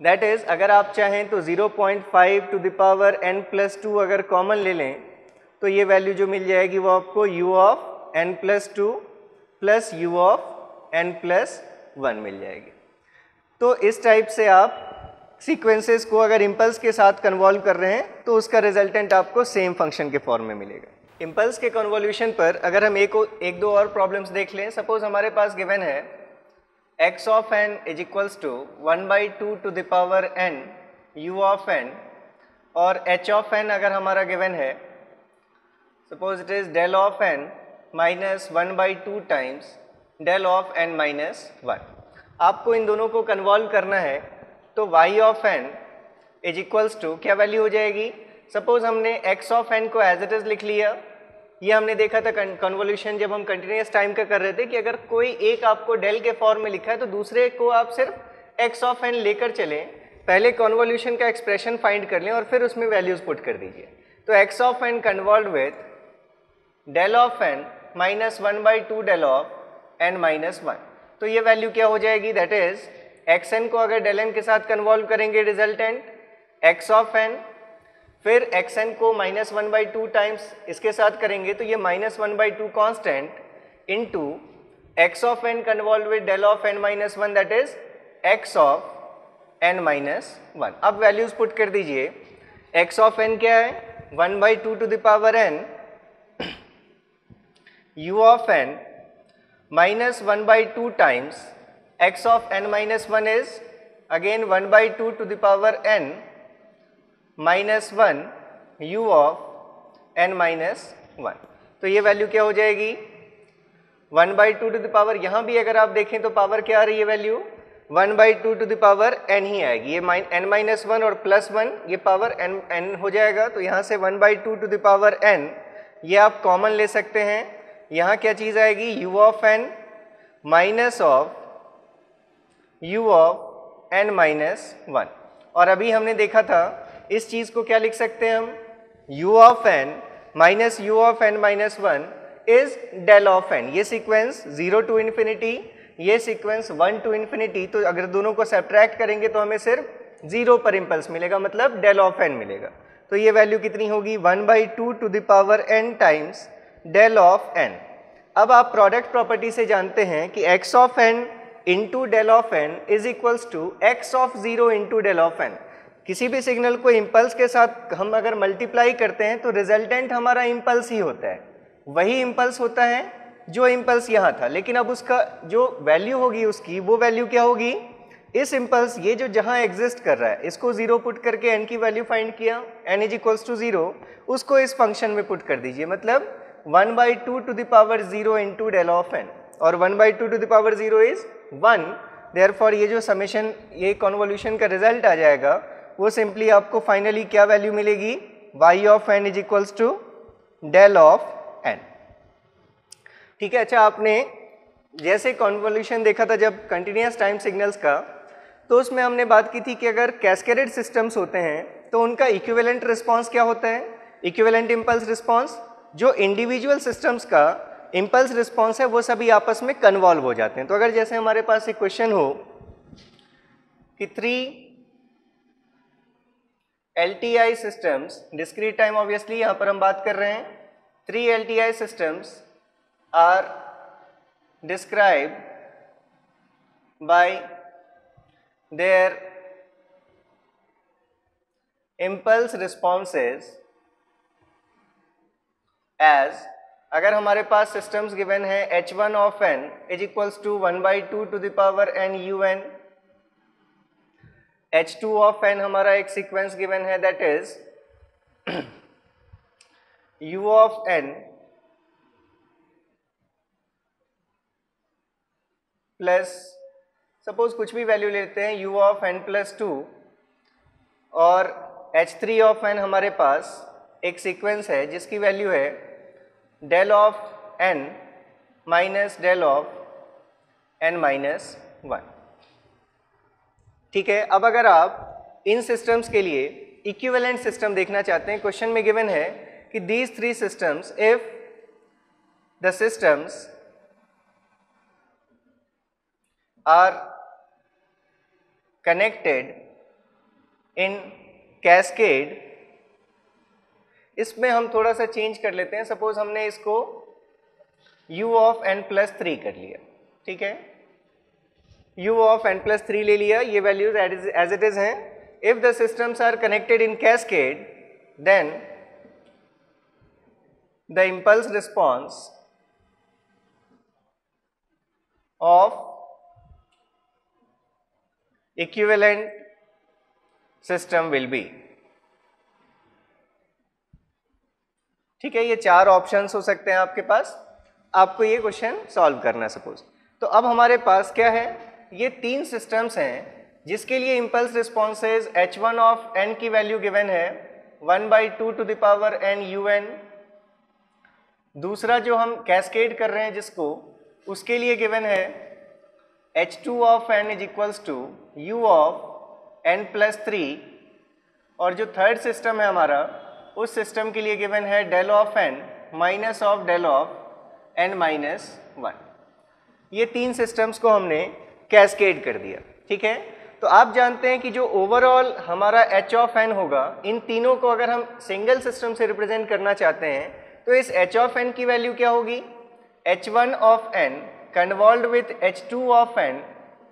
दैट इज अगर आप चाहें तो 0.5 to the power n plus 2 अगर कॉमन ले लें तो ये वैल्यू जो मिल जाएगी वो आपको u of n plus 2 plus u of n plus 1 मिल जाएगी। तो इस टाइप से आप सीक्वेंसेस को अगर इम्पल्स के साथ कन्वॉल्व कर रहे हैं तो उसका रिजल्टेंट आपको सेम फंक्शन के फॉर्म में मिलेगा। इम्पल्स के कन्वोल्यूशन पर अगर हम एक दो और प्रॉब्लम्स देख लें, सपोज हमारे पास गिवन है x of n is equals to 1/2 to the power n u of n, और h ऑफ n अगर हमारा गिवन है, suppose it is del of n minus 1/2 times del of n minus 1। आपको इन दोनों को कन्वॉल्व करना है, तो y of n is equals to क्या वैल्यू हो जाएगी, सपोज हमने x ऑफ n को एज इट इज लिख लिया। ये हमने देखा था कन्वोल्यूशन जब हम कंटिन्यूस टाइम का कर रहे थे कि अगर कोई एक आपको डेल के फॉर्म में लिखा है तो दूसरे को आप सिर्फ x ऑफ n लेकर चलें, पहले कन्वोल्यूशन का एक्सप्रेशन फाइंड कर लें और फिर उसमें वैल्यूज पुट कर दीजिए। तो x of n convolve with del of n minus 1/2 del of n minus 1, तो ये वैल्यू क्या हो जाएगी, दैट इज xn को अगर डेल n के साथ कन्वॉल्व करेंगे रिजल्टेंट x ऑफ n, फिर xn को माइनस 1/2 टाइम्स इसके साथ करेंगे तो ये minus 1/2 constant into x of n convolve with del of n minus 1, that is x of n minus 1। अब वैल्यूज पुट कर दीजिए, x ऑफ n क्या है 1/2 to the power n, u of n minus 1/2 times x of n minus 1 is again 1/2 to the power n minus 1 u of n minus 1। तो ये value क्या हो जाएगी 1/2 टू द पावर, यहाँ भी अगर आप देखें तो पावर क्या आ रही है, value 1/2 to the power n ही आएगी। ये n माइनस 1 और प्लस 1 ये पावर n हो जाएगा, तो यहाँ से 1/2 टू द पावर n ये आप कॉमन ले सकते हैं। यहाँ क्या चीज़ आएगी u of n minus of u of n minus 1, और अभी हमने देखा था इस चीज़ को क्या लिख सकते हैं हम, u of n minus u of n minus 1 is del of n। ये सीक्वेंस 0 टू इन्फिनिटी, ये सीक्वेंस 1 टू इन्फिनिटी, तो अगर दोनों को सब्ट्रैक्ट करेंगे तो हमें सिर्फ 0 पर इम्पल्स मिलेगा, मतलब डेल ऑफ n मिलेगा। तो ये वैल्यू कितनी होगी 1/2 to the power n times del of n। अब आप प्रोडक्ट प्रॉपर्टी से जानते हैं कि x of n into del of n is equals to x of 0 into del of n। किसी भी सिग्नल को इम्पल्स के साथ हम अगर मल्टीप्लाई करते हैं तो रिजल्टेंट हमारा इम्पल्स ही होता है, वही इम्पल्स होता है जो इम्पल्स यहाँ था, लेकिन अब उसका जो वैल्यू होगी उसकी वो वैल्यू क्या होगी, इस इम्पल्स ये जो जहाँ एग्जिस्ट कर रहा है इसको 0 पुट करके n की वैल्यू फाइंड किया, n इज इक्वल्स टू 0, उसको इस फंक्शन में पुट कर दीजिए, मतलब 1/2 to the power 0 into del of n, और 1/2 to the power 0 is 1। Therefore ये जो समेशन ये कन्वोल्यूशन का रिजल्ट आ जाएगा वो सिंपली आपको फाइनली क्या वैल्यू मिलेगी, y of n is equals to del of n। ठीक है, अच्छा आपने जैसे कन्वोल्यूशन देखा था जब कंटिन्यूस टाइम सिग्नल्स का, तो उसमें हमने बात की थी कि अगर कैस्केडेड सिस्टम्स होते हैं तो उनका इक्विवेलेंट रिस्पांस क्या होता है, इक्विवेलेंट इम्पल्स रिस्पांस। जो इंडिविजुअल सिस्टम्स का इम्पल्स रिस्पांस है वो सभी आपस में कन्वॉल्व हो जाते हैं। तो अगर जैसे हमारे पास एक क्वेश्चन हो कि 3 LTI systems, discrete time obviously यहाँ पर हम बात कर रहे हैं, 3 LTI systems are described by their impulse responses as, अगर हमारे पास systems given है h1 of n is equals to 1/2 to the power n un, h2 of n हमारा एक सीक्वेंस गिवन है that is u of n plus suppose कुछ भी value लेते हैं u of n प्लस 2, और h3 of n हमारे पास एक सीक्वेंस है जिसकी वैल्यू है del of n minus del of n minus 1। ठीक है, अब अगर आप इन सिस्टम्स के लिए इक्विवेलेंट सिस्टम देखना चाहते हैं, क्वेश्चन में गिवन है कि these 3 systems if the systems are connected in cascade, इसमें हम थोड़ा सा चेंज कर लेते हैं। सपोज हमने इसको u ऑफ n प्लस 3 कर लिया, ठीक है, u ऑफ n प्लस 3 ले लिया, ये वैल्यूज एज इट इज हैं। If the systems are connected in cascade then the impulse response of equivalent system will be. ठीक है, ये चार ऑप्शंस हो सकते हैं आपके पास, आपको ये क्वेश्चन सॉल्व करना है सपोज। तो अब हमारे पास क्या है, ये तीन सिस्टम्स हैं जिसके लिए impulse responses h1 of n की वैल्यू गिवन है 1/2 to the power n un। दूसरा जो हम कैस्केड कर रहे हैं जिसको, उसके लिए गिवन है h2 of n is equals to u of n plus 3। और जो थर्ड सिस्टम है हमारा, उस सिस्टम के लिए गिवन है del of n minus of del of n minus 1। ये तीन सिस्टम्स को हमने कैस्केड कर दिया। ठीक है, तो आप जानते हैं कि जो ओवरऑल हमारा h ऑफ n होगा, इन तीनों को अगर हम सिंगल सिस्टम से रिप्रेजेंट करना चाहते हैं तो इस h ऑफ n की वैल्यू क्या होगी, h1 of n convolved with h2 of n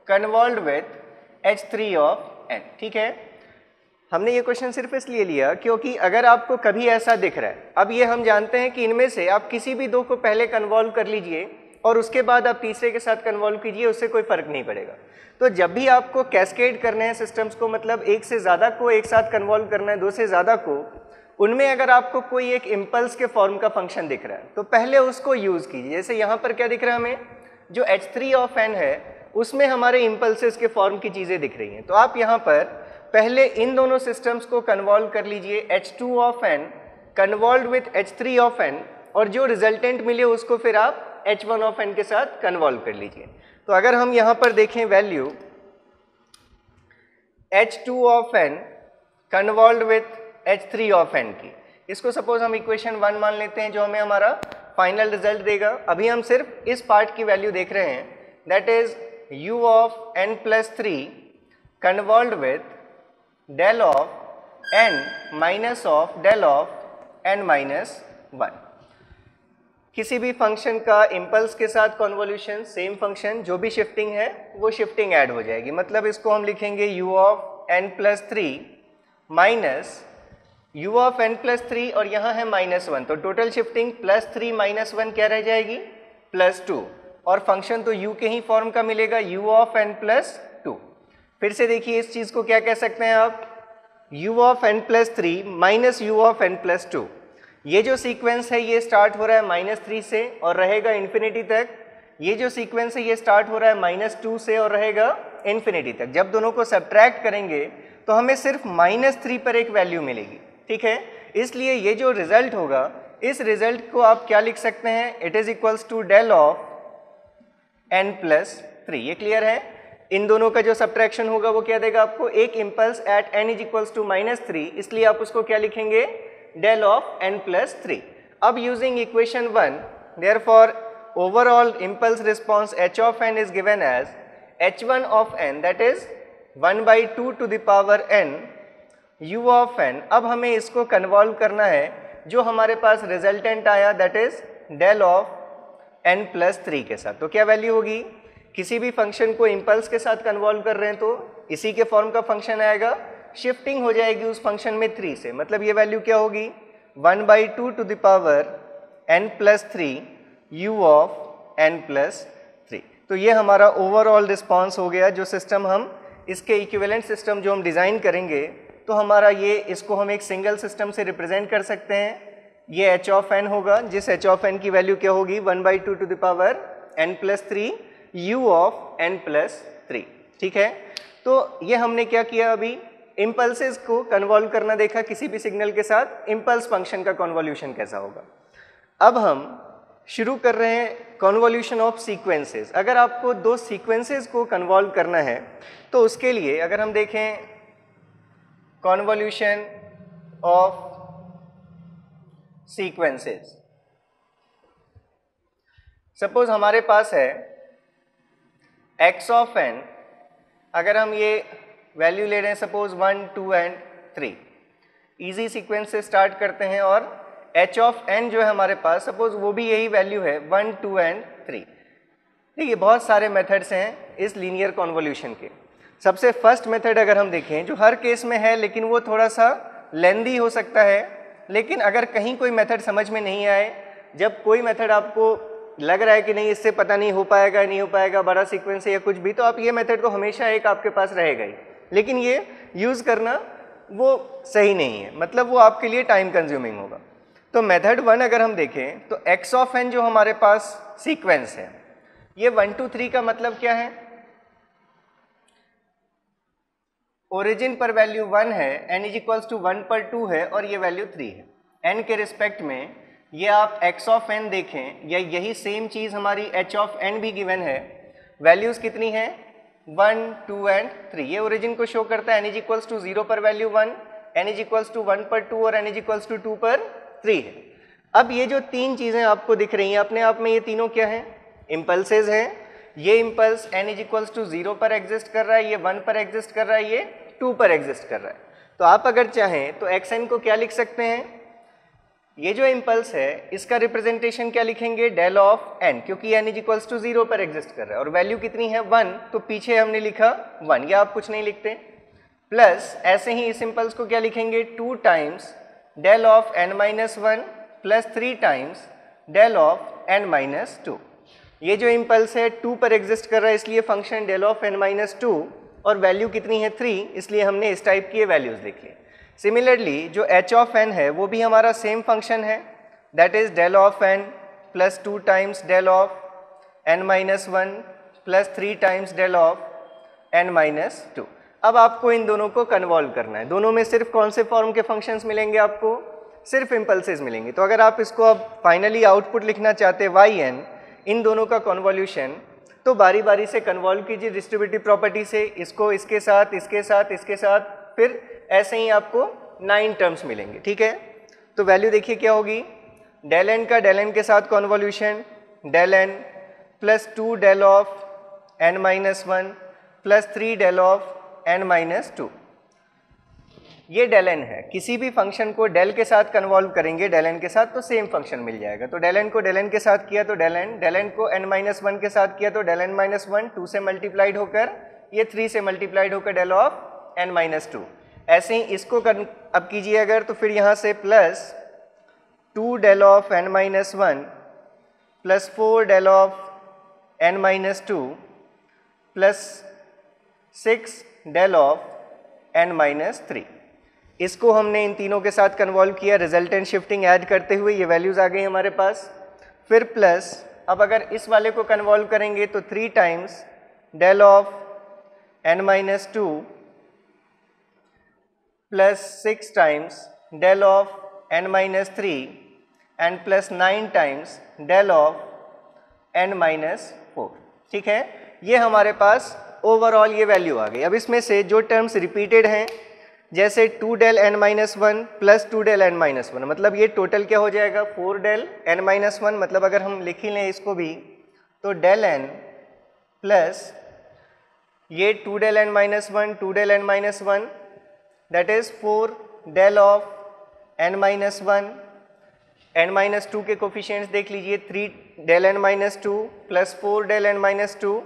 convolved with h3 of n। ठीक है, हमने ये क्वेश्चन सिर्फ इसलिए लिया क्योंकि अगर आपको कभी ऐसा दिख रहा है, अब ये हम जानते हैं कि इनमें से आप किसी भी दो को पहले कन्वॉल्व कर लीजिए और उसके बाद आप तीसरे के साथ कन्वॉल्व कीजिए, उससे कोई फर्क नहीं पड़ेगा। तो जब भी आपको कैस्केड करने हैं सिस्टम्स को, मतलब एक से ज़्यादा को एक साथ कन्वॉल्व करना है, दो से ज़्यादा को, उनमें अगर आपको कोई एक इम्पल्स के फॉर्म का फंक्शन दिख रहा है तो पहले उसको यूज़ कीजिए। जैसे यहाँ पर क्या दिख रहा है हमें, जो h3 ऑफ n है उसमें हमारे इम्पल्सेस के फॉर्म की चीज़ें दिख रही हैं। तो आप यहाँ पर पहले इन दोनों सिस्टम्स को कन्वॉल्व कर लीजिए, h2 of n convolve with h3 of n, और जो रिजल्टेंट मिले उसको फिर आप h1 ऑफ n के साथ कन्वॉल्व कर लीजिए। तो अगर हम यहाँ पर देखें value h2 of n convolve with h3 of n की, इसको सपोज हम इक्वेशन 1 मान लेते हैं जो हमें हमारा फाइनल रिजल्ट देगा। अभी हम सिर्फ इस पार्ट की वैल्यू देख रहे हैं, that is u of n plus 3 convolve with del of n minus of del of n minus 1। किसी भी फंक्शन का इम्पल्स के साथ कॉन्वोल्यूशन, सेम फंक्शन, जो भी शिफ्टिंग है वो शिफ्टिंग ऐड हो जाएगी। मतलब इसको हम लिखेंगे u of n plus 3 minus u of n plus 3 और यहाँ है माइनस 1, तो टोटल शिफ्टिंग प्लस 3 माइनस 1 क्या रह जाएगी, प्लस 2। और फंक्शन तो u के ही फॉर्म का मिलेगा, u ऑफ n प्लस 2। फिर से देखिए इस चीज़ को क्या कह सकते हैं आप, u of n plus 3 minus u of n plus 2। ये जो सीक्वेंस है ये स्टार्ट हो रहा है -3 से और रहेगा इन्फिनिटी तक। ये जो सीक्वेंस है ये स्टार्ट हो रहा है -2 से और रहेगा इन्फिनिटी तक। जब दोनों को सब्ट्रैक्ट करेंगे तो हमें सिर्फ -3 पर एक वैल्यू मिलेगी। ठीक है, इसलिए ये जो रिजल्ट होगा, इस रिजल्ट को आप क्या लिख सकते हैं, it is equals to del of n plus 3। ये क्लियर है। इन दोनों का जो सब्ट्रैक्शन होगा वो क्या देगा आपको, एक impulse at n is equals to -3, इसलिए आप उसको क्या लिखेंगे, डेल ऑफ n प्लस 3। अब using equation 1, therefore overall impulse response h of n is given as h1 of n, that is 1/2 to the power n u of n। अब हमें इसको convolve करना है, जो हमारे पास रिजल्टेंट आया that is del of n plus 3 के साथ। तो क्या वैल्यू होगी, किसी भी फंक्शन को इम्पल्स के साथ कन्वॉल्व कर रहे हैं तो इसी के फॉर्म का फंक्शन आएगा, शिफ्टिंग हो जाएगी उस फंक्शन में 3 से, मतलब ये वैल्यू क्या होगी, 1/2 to the power n plus 3 u of n plus 3। तो ये हमारा ओवरऑल रिस्पॉन्स हो गया। जो सिस्टम हम, इसके इक्विवेलेंट सिस्टम जो हम डिज़ाइन करेंगे तो हमारा ये, इसको हम एक सिंगल सिस्टम से रिप्रेजेंट कर सकते हैं। ये h ऑफ n होगा, जिस h ऑफ n की वैल्यू क्या होगी, 1/2 to the power n plus 3 u of n plus 3। ठीक है, तो ये हमने क्या किया, अभी इम्पल्सेस को कन्वॉल्व करना देखा किसी भी सिग्नल के साथ, इम्पल्स फंक्शन का कन्वॉल्यूशन कैसा होगा। अब हम शुरू कर रहे हैं कन्वॉल्यूशन ऑफ सीक्वेंसेस। अगर आपको दो सीक्वेंसेस को कन्वॉल्व करना है तो उसके लिए अगर हम देखें कन्वॉल्यूशन ऑफ सीक्वेंसेस, सपोज हमारे पास है x ऑफ n, अगर हम ये वैल्यू ले रहे हैं सपोज 1, 2 एंड 3, इजी सीक्वेंस से स्टार्ट करते हैं, और h ऑफ n जो है हमारे पास, सपोज वो भी यही वैल्यू है 1, 2 एंड 3। देखिए बहुत सारे मेथड्स हैं इस लीनियर कन्वॉल्यूशन के। सबसे फर्स्ट मेथड अगर हम देखें, जो हर केस में है लेकिन वो थोड़ा सा लेंदी हो सकता है, लेकिन अगर कहीं कोई मेथड समझ में नहीं आए, जब कोई मेथड आपको लग रहा है कि नहीं इससे पता नहीं हो पाएगा, बड़ा सीक्वेंस है या कुछ भी, तो आप ये मेथड तो हमेशा एक आपके पास रहेगा ही, लेकिन ये यूज़ करना वो सही नहीं है, मतलब वो आपके लिए टाइम कंज्यूमिंग होगा। तो मेथड 1 अगर हम देखें तो x ऑफ n जो हमारे पास सीक्वेंस है, ये 1 2 3 का मतलब क्या है, ओरिजिन पर वैल्यू 1 है, n इज इक्वल्स टू 1 पर 2 है और ये वैल्यू 3 है। n के रिस्पेक्ट में ये आप x ऑफ n देखें, या यही सेम चीज़ हमारी h ऑफ n भी गिवन है, वैल्यूज़ कितनी है 1 2 एंड 3, ये ओरिजिन को शो करता है। n इज इक्वल्स टू 0 पर value 1, n is equals to 1 पर 2 और n इज इक्वल्स टू 2 पर 3 है। अब ये जो तीन चीज़ें आपको दिख रही हैं अपने आप में, ये तीनों क्या हैं, इम्पल्सेज हैं। ये impulse n is equals to 0 पर एग्जिस्ट कर रहा है, ये 1 पर एग्जिस्ट कर रहा है, ये 2 पर एग्जिस्ट कर रहा है। तो आप अगर चाहें तो xn को क्या लिख सकते हैं, ये जो इम्पल्स है इसका रिप्रेजेंटेशन क्या लिखेंगे, डेल ऑफ n, क्योंकि n इज इक्वल्स टू 0 पर एग्जिस्ट कर रहा है और वैल्यू कितनी है 1, तो पीछे हमने लिखा 1, या आप कुछ नहीं लिखते, प्लस ऐसे ही इस इम्पल्स को क्या लिखेंगे 2 times del of n minus 1 plus 3 times del of n minus 2। ये जो इम्पल्स है 2 पर एग्जिस्ट कर रहा है, इसलिए function del of n minus 2, और वैल्यू कितनी है 3, इसलिए हमने इस टाइप की वैल्यूज लिख ली। सिमिलरली जो h ऑफ n है वो भी हमारा सेम फंक्शन है, that is del of n plus 2 times del of n minus 1 plus 3 times del of n minus 2। अब आपको इन दोनों को कन्वॉल्व करना है, दोनों में सिर्फ कौन से फॉर्म के फंक्शंस मिलेंगे, आपको सिर्फ इम्पल्सेस मिलेंगे। तो अगर आप इसको अब फाइनली आउटपुट लिखना चाहते हैं yn, इन दोनों का कन्वॉल्यूशन, तो बारी बारी से कन्वॉल्व कीजिए डिस्ट्रीब्यूटिव प्रॉपर्टी से, इसको इसके साथ, इसके साथ, इसके साथ, फिर ऐसे ही आपको 9 टर्म्स मिलेंगे। ठीक है, तो वैल्यू देखिए क्या होगी, डेल एन का डेल एन के साथ convolution del n plus 2 del of n minus 1 plus 3 del of n minus 2। ये डेल एन है, किसी भी फंक्शन को डेल के साथ कन्वॉल्व करेंगे डेल एन के साथ तो सेम फंक्शन मिल जाएगा। तो डेल एन को डेल एन के साथ किया तो डेल एन को n माइनस 1 के साथ किया तो डेल एन माइनस 1, 2 से मल्टीप्लाइड होकर ये 3 से मल्टीप्लाइड होकर डेल ऑफ n माइनस 2। ऐसे ही इसको अब कीजिए अगर, तो फिर यहाँ से plus 2 del of n minus 1 plus 4 del of n minus 2 plus 6 del of n minus 3। इसको हमने इन तीनों के साथ कन्वॉल्व किया, रिजल्टेंट शिफ्टिंग ऐड करते हुए ये वैल्यूज आ गई हमारे पास। फिर प्लस अब अगर इस वाले को कन्वॉल्व करेंगे तो 3 times del of n minus 2 plus 6 times del of n minus 3 and plus 9 times del of n minus 4। ठीक है, ये हमारे पास ओवरऑल ये वैल्यू आ गई। अब इसमें से जो टर्म्स रिपीटेड हैं, जैसे 2 del n minus 1 plus 2 del n minus 1, मतलब ये टोटल क्या हो जाएगा 4 डेल n माइनस 1, मतलब अगर हम लिख ही लें इसको भी तो डेल n प्लस ये 2 del n minus 1 2 del n minus 1 that is 4 del of n minus 1, n minus 2 के कोफिशिएंट्स देख लीजिए, 3 del n minus 2 plus 4 del n minus 2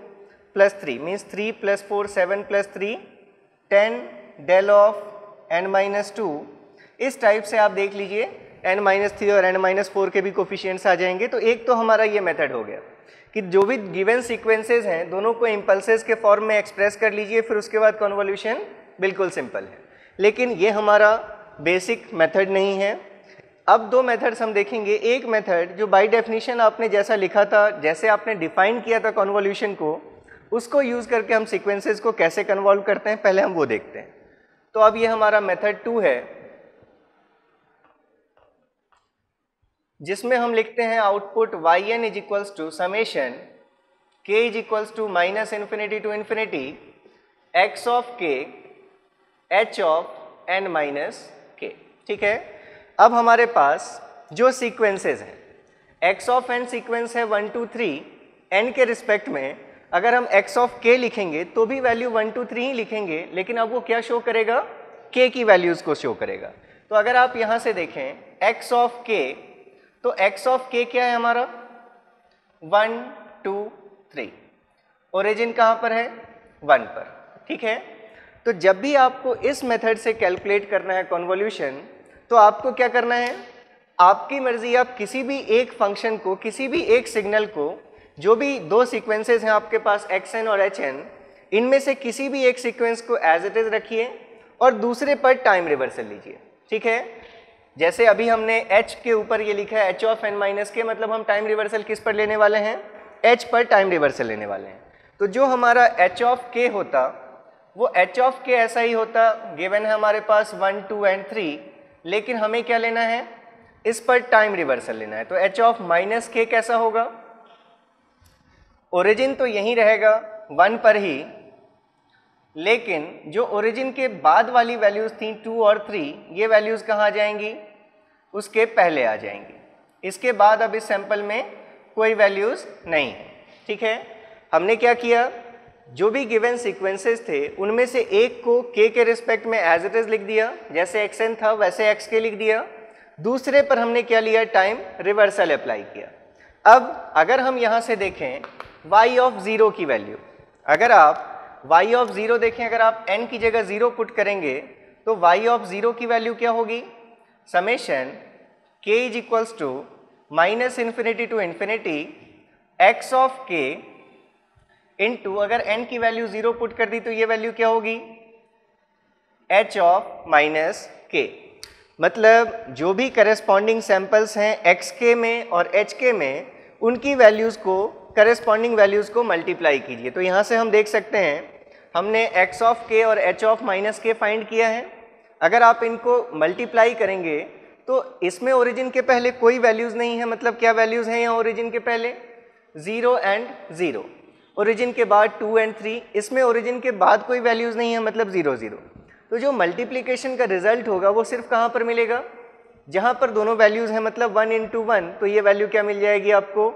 plus 3 means 3 plus 4 7 plus 3 10 del of n minus 2। इस type से आप देख लीजिए n minus 3 और n minus 4 के भी कोफिशिएंट्स आ जाएंगे। तो एक तो हमारा ये मेथड हो गया कि जो भी गिवन सीक्वेंसेस हैं दोनों को इम्पल्सेस के फॉर्म में एक्सप्रेस कर लीजिए, फिर उसके बाद कन्वोल्यूशन बिल्कुल सिंपल है। लेकिन ये हमारा बेसिक मेथड नहीं है। अब दो मेथड्स हम देखेंगे। एक मेथड जो बाय डेफिनेशन आपने जैसा लिखा था, जैसे आपने डिफाइन किया था कन्वोल्यूशन को, उसको यूज़ करके हम सीक्वेंसेस को कैसे कन्वॉल्व करते हैं, पहले हम वो देखते हैं। तो अब ये हमारा मेथड 2 है, जिसमें हम लिखते हैं output yn is equals to summation k is equals to minus infinity to infinity x of k h of n minus k। ठीक है, अब हमारे पास जो सीक्वेंसेस हैं, x ऑफ n सीक्वेंस है 1 2 3, n के रिस्पेक्ट में अगर हम x ऑफ k लिखेंगे तो भी वैल्यू 1 2 3 ही लिखेंगे, लेकिन अब वो क्या शो करेगा, k की वैल्यूज को शो करेगा। तो अगर आप यहां से देखें x ऑफ k, तो x ऑफ k क्या है हमारा 1 2 3, ओरिजिन कहां पर है 1 पर। ठीक है, तो जब भी आपको इस मेथड से कैलकुलेट करना है कन्वोल्यूशन, तो आपको क्या करना है, आपकी मर्जी, आप किसी भी एक फंक्शन को, किसी भी एक सिग्नल को, जो भी दो सीक्वेंसेस हैं आपके पास xn और hn, इनमें से किसी भी एक सीक्वेंस को एज इट इज रखिए और दूसरे पर टाइम रिवर्सल लीजिए। ठीक है, जैसे अभी हमने h के ऊपर ये लिखा है h ऑफ n माइनस के, मतलब हम टाइम रिवर्सल किस पर लेने वाले हैं, h पर टाइम रिवर्सल लेने वाले हैं। तो जो हमारा h ऑफ k होता वो h ऑफ k ऐसा ही होता, गिवन है हमारे पास 1 2 एंड 3, लेकिन हमें क्या लेना है, इस पर टाइम रिवर्सल लेना है। तो h ऑफ माइनस k कैसा होगा, ओरिजिन तो यहीं रहेगा 1 पर ही, लेकिन जो ओरिजिन के बाद वाली वैल्यूज थी 2 और 3, ये वैल्यूज कहाँ आ जाएंगी, उसके पहले आ जाएंगी। इसके बाद अब इस सैंपल में कोई वैल्यूज नहीं है। ठीक है, हमने क्या किया, जो भी गिवन सीक्वेंसेस थे उनमें से एक को k के रिस्पेक्ट में एज इट इज लिख दिया, जैसे xn था वैसे xk लिख दिया, दूसरे पर हमने क्या लिया, टाइम रिवर्सल अप्लाई किया। अब अगर हम यहाँ से देखें y ऑफ 0 की वैल्यू, अगर आप y ऑफ 0 देखें, अगर आप n की जगह 0 पुट करेंगे तो y ऑफ 0 की वैल्यू क्या होगी, summation k is equals to minus infinity to infinity x of k into, अगर n की वैल्यू 0 पुट कर दी तो ये वैल्यू क्या होगी, h ऑफ माइनस k। मतलब जो भी करस्पॉन्डिंग सैंपल्स हैं xk में और hk में, उनकी वैल्यूज़ को, करस्पॉन्डिंग वैल्यूज़ को मल्टीप्लाई कीजिए। तो यहाँ से हम देख सकते हैं हमने x ऑफ k और h of minus k find किया है। अगर आप इनको मल्टीप्लाई करेंगे तो इसमें ओरिजिन के पहले कोई वैल्यूज़ नहीं है, मतलब क्या वैल्यूज़ हैं यहाँ ओरिजिन के पहले, 0 एंड 0, ओरिजिन के बाद 2 एंड 3, इसमें ओरिजिन के बाद कोई वैल्यूज़ नहीं है, मतलब 0 0। तो जो मल्टीप्लिकेशन का रिजल्ट होगा वो सिर्फ कहाँ पर मिलेगा, जहाँ पर दोनों वैल्यूज़ हैं, मतलब 1 इंटू 1, तो ये वैल्यू क्या मिल जाएगी आपको,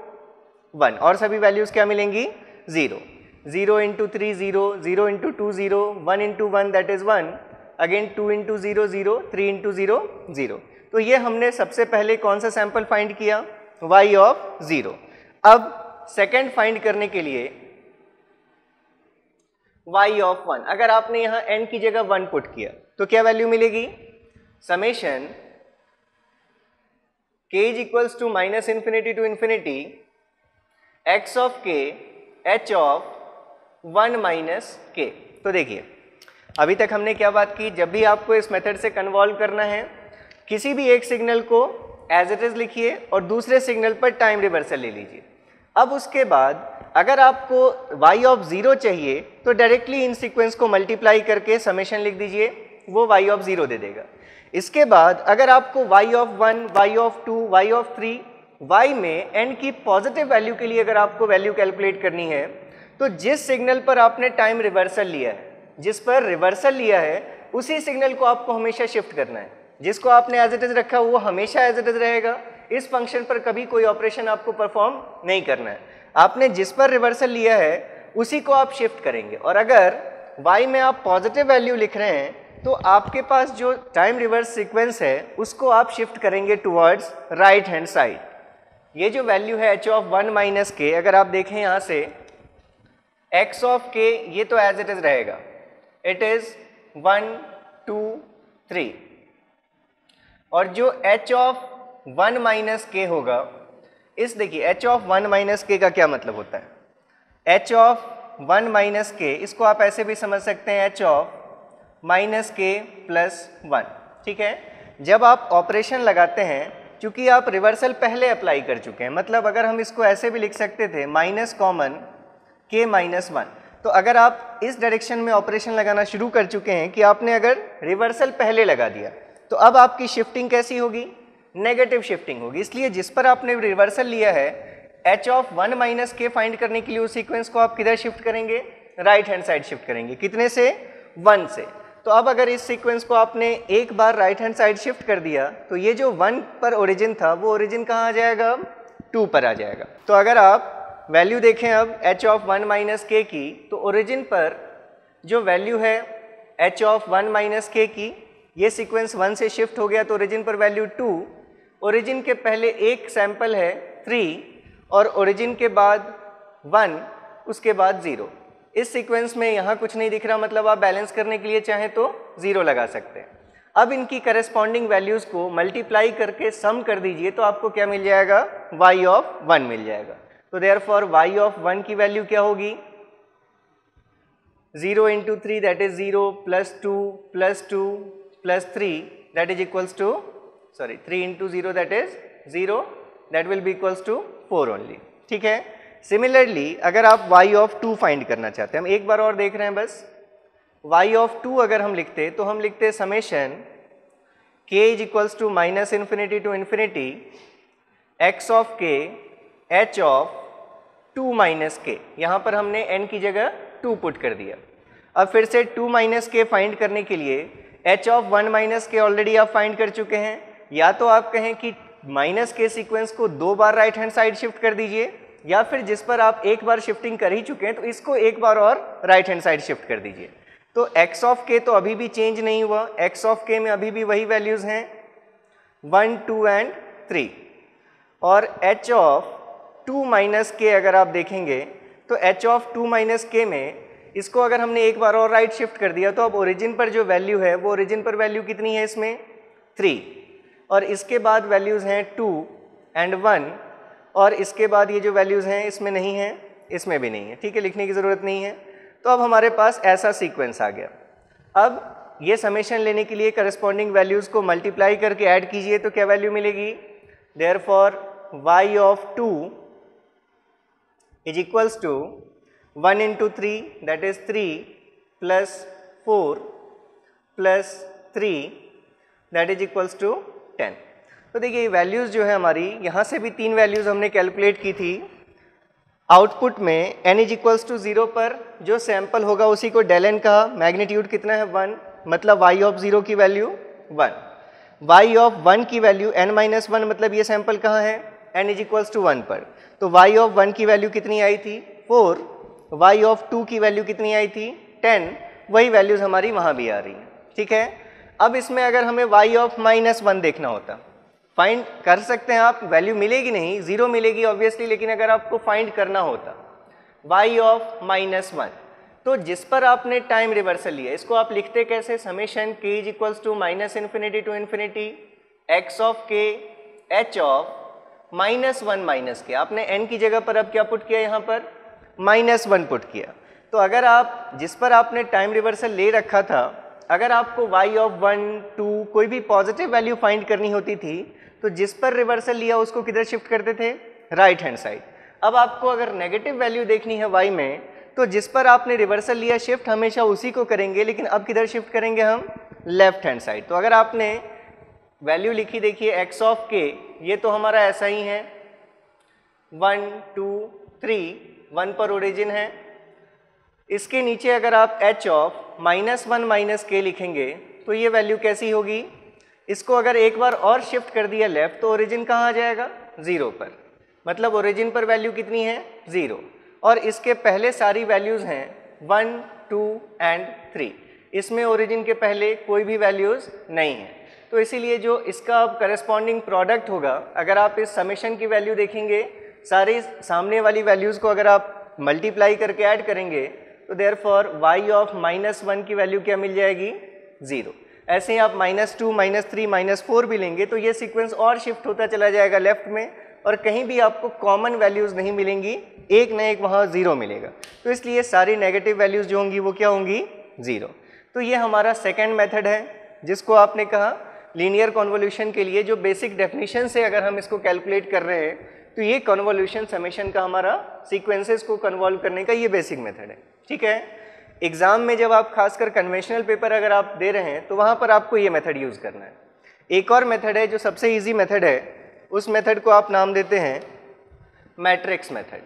1, और सभी वैल्यूज़ क्या मिलेंगी, 0, 0 into 3 0, 0 into 2 0, 1 into 1 that is 1, again 2 into 0 0, 3 into 0 0। तो ये हमने सबसे पहले कौन सा सैंपल फाइंड किया, y ऑफ 0। अब सेकेंड फाइंड करने के लिए y ऑफ 1, अगर आपने यहाँ n की जगह 1 पुट किया तो क्या वैल्यू मिलेगी, summation k is equals to minus infinity to infinity x of k h of 1 minus k। तो देखिए अभी तक हमने क्या बात की, जब भी आपको इस मेथड से कन्वॉल्व करना है, किसी भी एक सिग्नल को एज इट इज लिखिए और दूसरे सिग्नल पर टाइम रिवर्सल ले लीजिए। अब उसके बाद अगर आपको y ऑफ 0 चाहिए तो डायरेक्टली इन सीक्वेंस को मल्टीप्लाई करके समेशन लिख दीजिए, वो y ऑफ 0 दे देगा। इसके बाद अगर आपको y of 1, y of 2, y of 3, y में n की पॉजिटिव वैल्यू के लिए अगर आपको वैल्यू कैलकुलेट करनी है, तो जिस सिग्नल पर आपने टाइम रिवर्सल लिया है, जिस पर रिवर्सल लिया है, उसी सिग्नल को आपको हमेशा शिफ्ट करना है। जिसको आपने एज इट इज रखा वो हमेशा एज इट इज रहेगा, इस फंक्शन पर कभी कोई ऑपरेशन आपको परफॉर्म नहीं करना है। आपने जिस पर रिवर्सल लिया है उसी को आप शिफ्ट करेंगे। और अगर y में आप पॉजिटिव वैल्यू लिख रहे हैं तो आपके पास जो टाइम रिवर्स सीक्वेंस है उसको आप शिफ्ट करेंगे टुवर्ड्स राइट हैंड साइड। ये जो वैल्यू है h ऑफ 1 माइनस k, अगर आप देखें यहाँ से x ऑफ k, ये तो एज इट इज रहेगा, इट इज 1 2 3, और जो h ऑफ 1 माइनस k होगा, इस देखिए h ऑफ 1 माइनस k का क्या मतलब होता है, h ऑफ 1 माइनस k, इसको आप ऐसे भी समझ सकते हैं h of minus k plus 1। ठीक है, जब आप ऑपरेशन लगाते हैं, क्योंकि आप रिवर्सल पहले अप्लाई कर चुके हैं, मतलब अगर हम इसको ऐसे भी लिख सकते थे माइनस कॉमन k माइनस 1, तो अगर आप इस डायरेक्शन में ऑपरेशन लगाना शुरू कर चुके हैं कि आपने अगर रिवर्सल पहले लगा दिया, तो अब आपकी शिफ्टिंग कैसी होगी, नेगेटिव शिफ्टिंग होगी। इसलिए जिस पर आपने रिवर्सल लिया है h of 1 minus k find करने के लिए उस सीक्वेंस को आप किधर शिफ्ट करेंगे, राइट हैंड साइड शिफ्ट करेंगे। कितने से, 1 से। तो अब अगर इस सीक्वेंस को आपने एक बार राइट हैंड साइड शिफ्ट कर दिया तो ये जो 1 पर ओरिजिन था वो ओरिजिन कहाँ आ जाएगा, 2 पर आ जाएगा। तो अगर आप वैल्यू देखें अब h ऑफ 1 माइनस k की, तो ओरिजिन पर जो वैल्यू है h ऑफ 1 माइनस k की, ये सीक्वेंस 1 से शिफ्ट हो गया तो ओरिजिन पर वैल्यू 2, ओरिजिन के पहले एक सैंपल है 3, और ओरिजिन के बाद 1, उसके बाद 0। इस सीक्वेंस में यहाँ कुछ नहीं दिख रहा, मतलब आप बैलेंस करने के लिए चाहें तो 0 लगा सकते हैं। अब इनकी करस्पॉन्डिंग वैल्यूज़ को मल्टीप्लाई करके सम कर दीजिए तो आपको क्या मिल जाएगा, y ऑफ 1 मिल जाएगा। तो देयरफॉर y ऑफ 1 की वैल्यू क्या होगी, 0 into 3 that is 0 plus 2 plus 2 plus 3 that is equals to 3 into 0 that is 0 that will be equals to 4 only. ठीक है। सिमिलरली अगर आप y ऑफ 2 फाइंड करना चाहते हैं, हम एक बार और देख रहे हैं बस, y ऑफ 2 अगर हम लिखते तो हम लिखते summation k is equals to minus infinity to infinity x of k h of 2 minus k, यहाँ पर हमने n की जगह 2 पुट कर दिया। अब फिर से 2 माइनस k फाइंड करने के लिए h of 1 minus k already आप फाइंड कर चुके हैं, या तो आप कहें कि माइनस के सीक्वेंस को 2 बार राइट हैंड साइड शिफ्ट कर दीजिए, या फिर जिस पर आप एक बार शिफ्टिंग कर ही चुके हैं तो इसको एक बार और राइट हैंड साइड शिफ्ट कर दीजिए। तो x ऑफ k तो अभी भी चेंज नहीं हुआ, x ऑफ k में अभी भी वही वैल्यूज़ हैं 1, 2 एंड 3, और h ऑफ 2 माइनस k अगर आप देखेंगे तो h ऑफ 2 माइनस k में इसको अगर हमने एक बार और राइट शिफ्ट कर दिया तो अब ओरिजिन पर जो वैल्यू है वो ओरिजिन पर वैल्यू कितनी है इसमें 3, और इसके बाद वैल्यूज़ हैं 2 एंड 1, और इसके बाद ये जो वैल्यूज़ हैं इसमें नहीं है, इसमें भी नहीं है। ठीक है, लिखने की ज़रूरत नहीं है। तो अब हमारे पास ऐसा सीक्वेंस आ गया। अब ये समेशन लेने के लिए करस्पॉन्डिंग वैल्यूज़ को मल्टीप्लाई करके ऐड कीजिए तो क्या वैल्यू मिलेगी, therefore y of 2 is equals to 1 into 3 that is 3 plus 4 plus 3 that is equals to 10। तो देखिए ये वैल्यूज़ जो है हमारी, यहाँ से भी 3 वैल्यूज़ हमने कैलकुलेट की थी। आउटपुट में n इज इक्वल्स टू 0 पर जो सैंपल होगा उसी को डेल n का मैग्नीट्यूड कितना है 1, मतलब y ऑफ 0 की वैल्यू 1, y ऑफ 1 की वैल्यू n माइनस 1, मतलब ये सैंपल कहाँ है n इज इक्वल्स टू 1 पर। तो y ऑफ 1 की वैल्यू कितनी आई थी 4, y ऑफ 2 की वैल्यू कितनी आई थी 10, वही वैल्यूज़ हमारी वहाँ भी आ रही हैं। ठीक है। अब इसमें अगर हमें y ऑफ माइनस 1 देखना होता, फाइंड कर सकते हैं आप, वैल्यू मिलेगी नहीं, 0 मिलेगी ऑब्वियसली, लेकिन अगर आपको फाइंड करना होता y ऑफ माइनस 1, तो जिस पर आपने टाइम रिवर्सल लिया इसको आप लिखते कैसे, summation k is equals to minus infinity to infinity x of k h of minus 1 minus k, आपने n की जगह पर अब क्या पुट किया, यहाँ पर माइनस 1 पुट किया। तो अगर आप जिस पर आपने टाइम रिवर्सल ले रखा था, अगर आपको y ऑफ 1, 2 कोई भी पॉजिटिव वैल्यू फाइंड करनी होती थी तो जिस पर रिवर्सल लिया उसको किधर शिफ्ट करते थे, राइट हैंड साइड। अब आपको अगर नेगेटिव वैल्यू देखनी है y में तो जिस पर आपने रिवर्सल लिया शिफ्ट हमेशा उसी को करेंगे, लेकिन अब किधर शिफ्ट करेंगे हम, लेफ्ट हैंड साइड। तो अगर आपने वैल्यू लिखी देखिए x ऑफ k, ये तो हमारा ऐसा ही है 1, 2, 3, 1 पर ओरिजिन है। इसके नीचे अगर आप h of minus 1 minus k लिखेंगे तो ये वैल्यू कैसी होगी, इसको अगर एक बार और शिफ्ट कर दिया लेफ्ट तो ओरिजिन कहाँ आ जाएगा 0 पर, मतलब ओरिजिन पर वैल्यू कितनी है 0, और इसके पहले सारी वैल्यूज़ हैं 1, 2 एंड 3, इसमें ओरिजिन के पहले कोई भी वैल्यूज़ नहीं है। तो इसीलिए जो इसका अब करस्पॉन्डिंग प्रोडक्ट होगा, अगर आप इस समेशन की वैल्यू देखेंगे, सारी सामने वाली वैल्यूज़ को अगर आप मल्टीप्लाई करके ऐड करेंगे तो देयरफॉर y ऑफ माइनस 1 की वैल्यू क्या मिल जाएगी 0। ऐसे ही आप -2, -3, -4 भी लेंगे तो ये सीक्वेंस और शिफ्ट होता चला जाएगा लेफ्ट में, और कहीं भी आपको कॉमन वैल्यूज़ नहीं मिलेंगी, एक न एक वहाँ 0 मिलेगा। तो इसलिए सारी नेगेटिव वैल्यूज़ जो होंगी वो क्या होंगी 0। तो ये हमारा सेकेंड मेथड है जिसको आपने कहा लीनियर कन्वोल्यूशन के लिए जो बेसिक डेफिनेशन से अगर हम इसको कैलकुलेट कर रहे हैं तो ये कन्वोल्यूशन समेशन का हमारा सीक्वेंसेस को कन्वॉल्व करने का ये बेसिक मेथड है। ठीक है। एग्जाम में जब आप खासकर कन्वेंशनल पेपर अगर आप दे रहे हैं तो वहाँ पर आपको ये मेथड यूज़ करना है। एक और मेथड है जो सबसे इजी मेथड है, उस मेथड को आप नाम देते हैं मैट्रिक्स मेथड।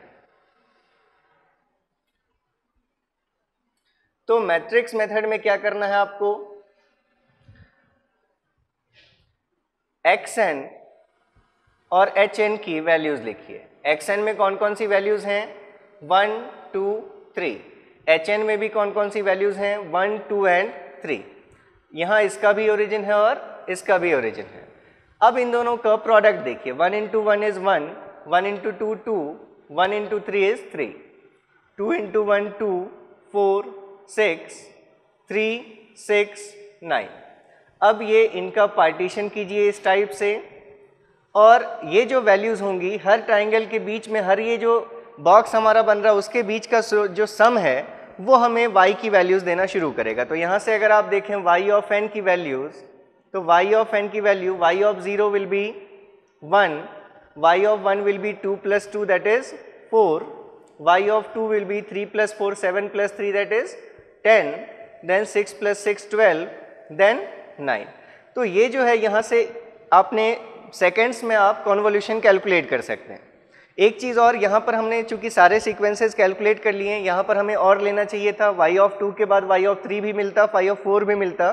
तो मैट्रिक्स मेथड में क्या करना है आपको, xn और hn की वैल्यूज़ लिखिए। xn में कौन कौन सी वैल्यूज़ हैं 1, 2, 3, hn में भी कौन कौन सी वैल्यूज़ हैं 1, 2 एंड 3। यहाँ इसका भी ओरिजिन है और इसका भी ओरिजिन है। अब इन दोनों का प्रोडक्ट देखिए, 1 into 1 is 1, 1 into 2 2, 1 into 3 is 3, 2 into 1 2, 4, 6, 3, 6, 9। अब ये इनका पार्टीशन कीजिए इस टाइप से, और ये जो वैल्यूज़ होंगी हर ट्राइंगल के बीच में, हर ये जो बॉक्स हमारा बन रहा है उसके बीच का जो सम है वो हमें y की वैल्यूज़ देना शुरू करेगा। तो यहाँ से अगर आप देखें y ऑफ n की वैल्यूज़, तो y ऑफ n की value y of 0 will be 1, y of 1 will be 2 + 2 that is 4, y of 2 will be 3 + 4 7 + 3 that is 10, then 6 + 6 12, then 9। तो ये जो है यहाँ से आपने सेकेंड्स में आप कॉन्वोल्यूशन कैलकुलेट कर सकते हैं। एक चीज़ और, यहाँ पर हमने चूंकि सारे सीक्वेंसेस कैलकुलेट कर लिए हैं, यहाँ पर हमें और लेना चाहिए था, y ऑफ 2 के बाद y ऑफ 3 भी मिलता, y ऑफ 4 भी मिलता।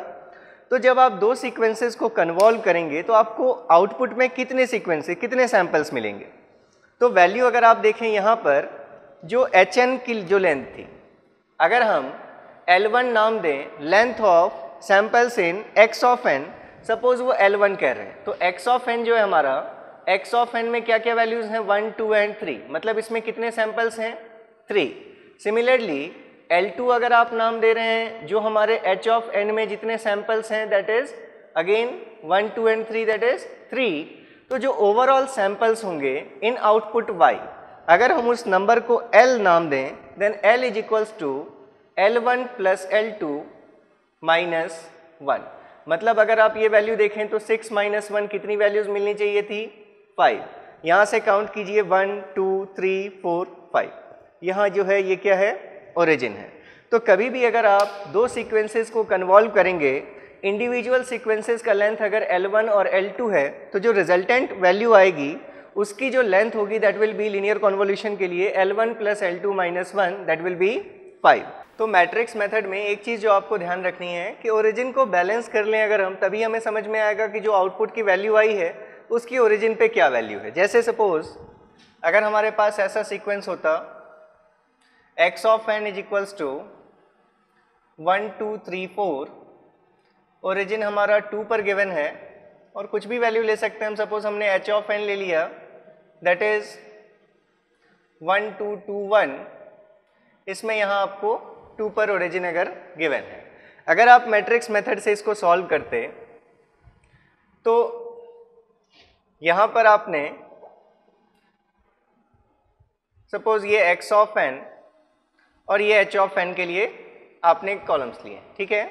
तो जब आप दो सीक्वेंसेस को कन्वॉल्व करेंगे तो आपको आउटपुट में कितने सीक्वेंसेस, कितने सैंपल्स मिलेंगे। तो वैल्यू अगर आप देखें यहाँ पर जो hn की जो लेंथ थी, अगर हम L1 नाम दें length of samples in x of n, suppose वो L1 कह रहे हैं, तो x ऑफ n जो है हमारा, x ऑफ n में क्या क्या वैल्यूज़ हैं 1 2 एंड 3, मतलब इसमें कितने सैंपल्स हैं 3। सिमिलरली L2 अगर आप नाम दे रहे हैं जो हमारे h ऑफ n में जितने सैंपल्स हैं that is again 1 2 and 3 that is 3। तो जो ओवरऑल सैंपल्स होंगे इन आउटपुट y, अगर हम उस नंबर को L नाम दें, then L is equals to L1 + L2 - 1। मतलब अगर आप ये वैल्यू देखें तो 6 - 1 कितनी वैल्यूज़ मिलनी चाहिए थी 5। यहाँ से काउंट कीजिए 1 2 3 4 5, यहाँ जो है ये क्या है ओरिजिन है। तो कभी भी अगर आप दो सीक्वेंसेस को कन्वॉल्व करेंगे, इंडिविजुअल सीक्वेंसेस का लेंथ अगर L1 और L2 है, तो जो रिजल्टेंट वैल्यू आएगी उसकी जो लेंथ होगी that will be linear convolution के लिए L1 + L2 - 1 that will B 5। तो मैट्रिक्स मेथड में एक चीज़ जो आपको ध्यान रखनी है कि ओरिजिन को बैलेंस कर लें अगर हम, तभी हमें समझ में आएगा कि जो आउटपुट की वैल्यू आई है उसकी ओरिजिन पे क्या वैल्यू है। जैसे सपोज अगर हमारे पास ऐसा सीक्वेंस होता x of n is equals to 1 2 3 4, origin हमारा 2 पर गिवन है और कुछ भी वैल्यू ले सकते हैं हम। सपोज हमने h ऑफ n ले लिया दैट इज 1 2 2 1, इसमें यहाँ आपको 2 पर ओरिजिन अगर गिवन है। अगर आप मैट्रिक्स मेथड से इसको सॉल्व करते तो यहाँ पर आपने सपोज ये x ऑफ n और ये h ऑफ n के लिए आपने कॉलम्स लिए, ठीक है।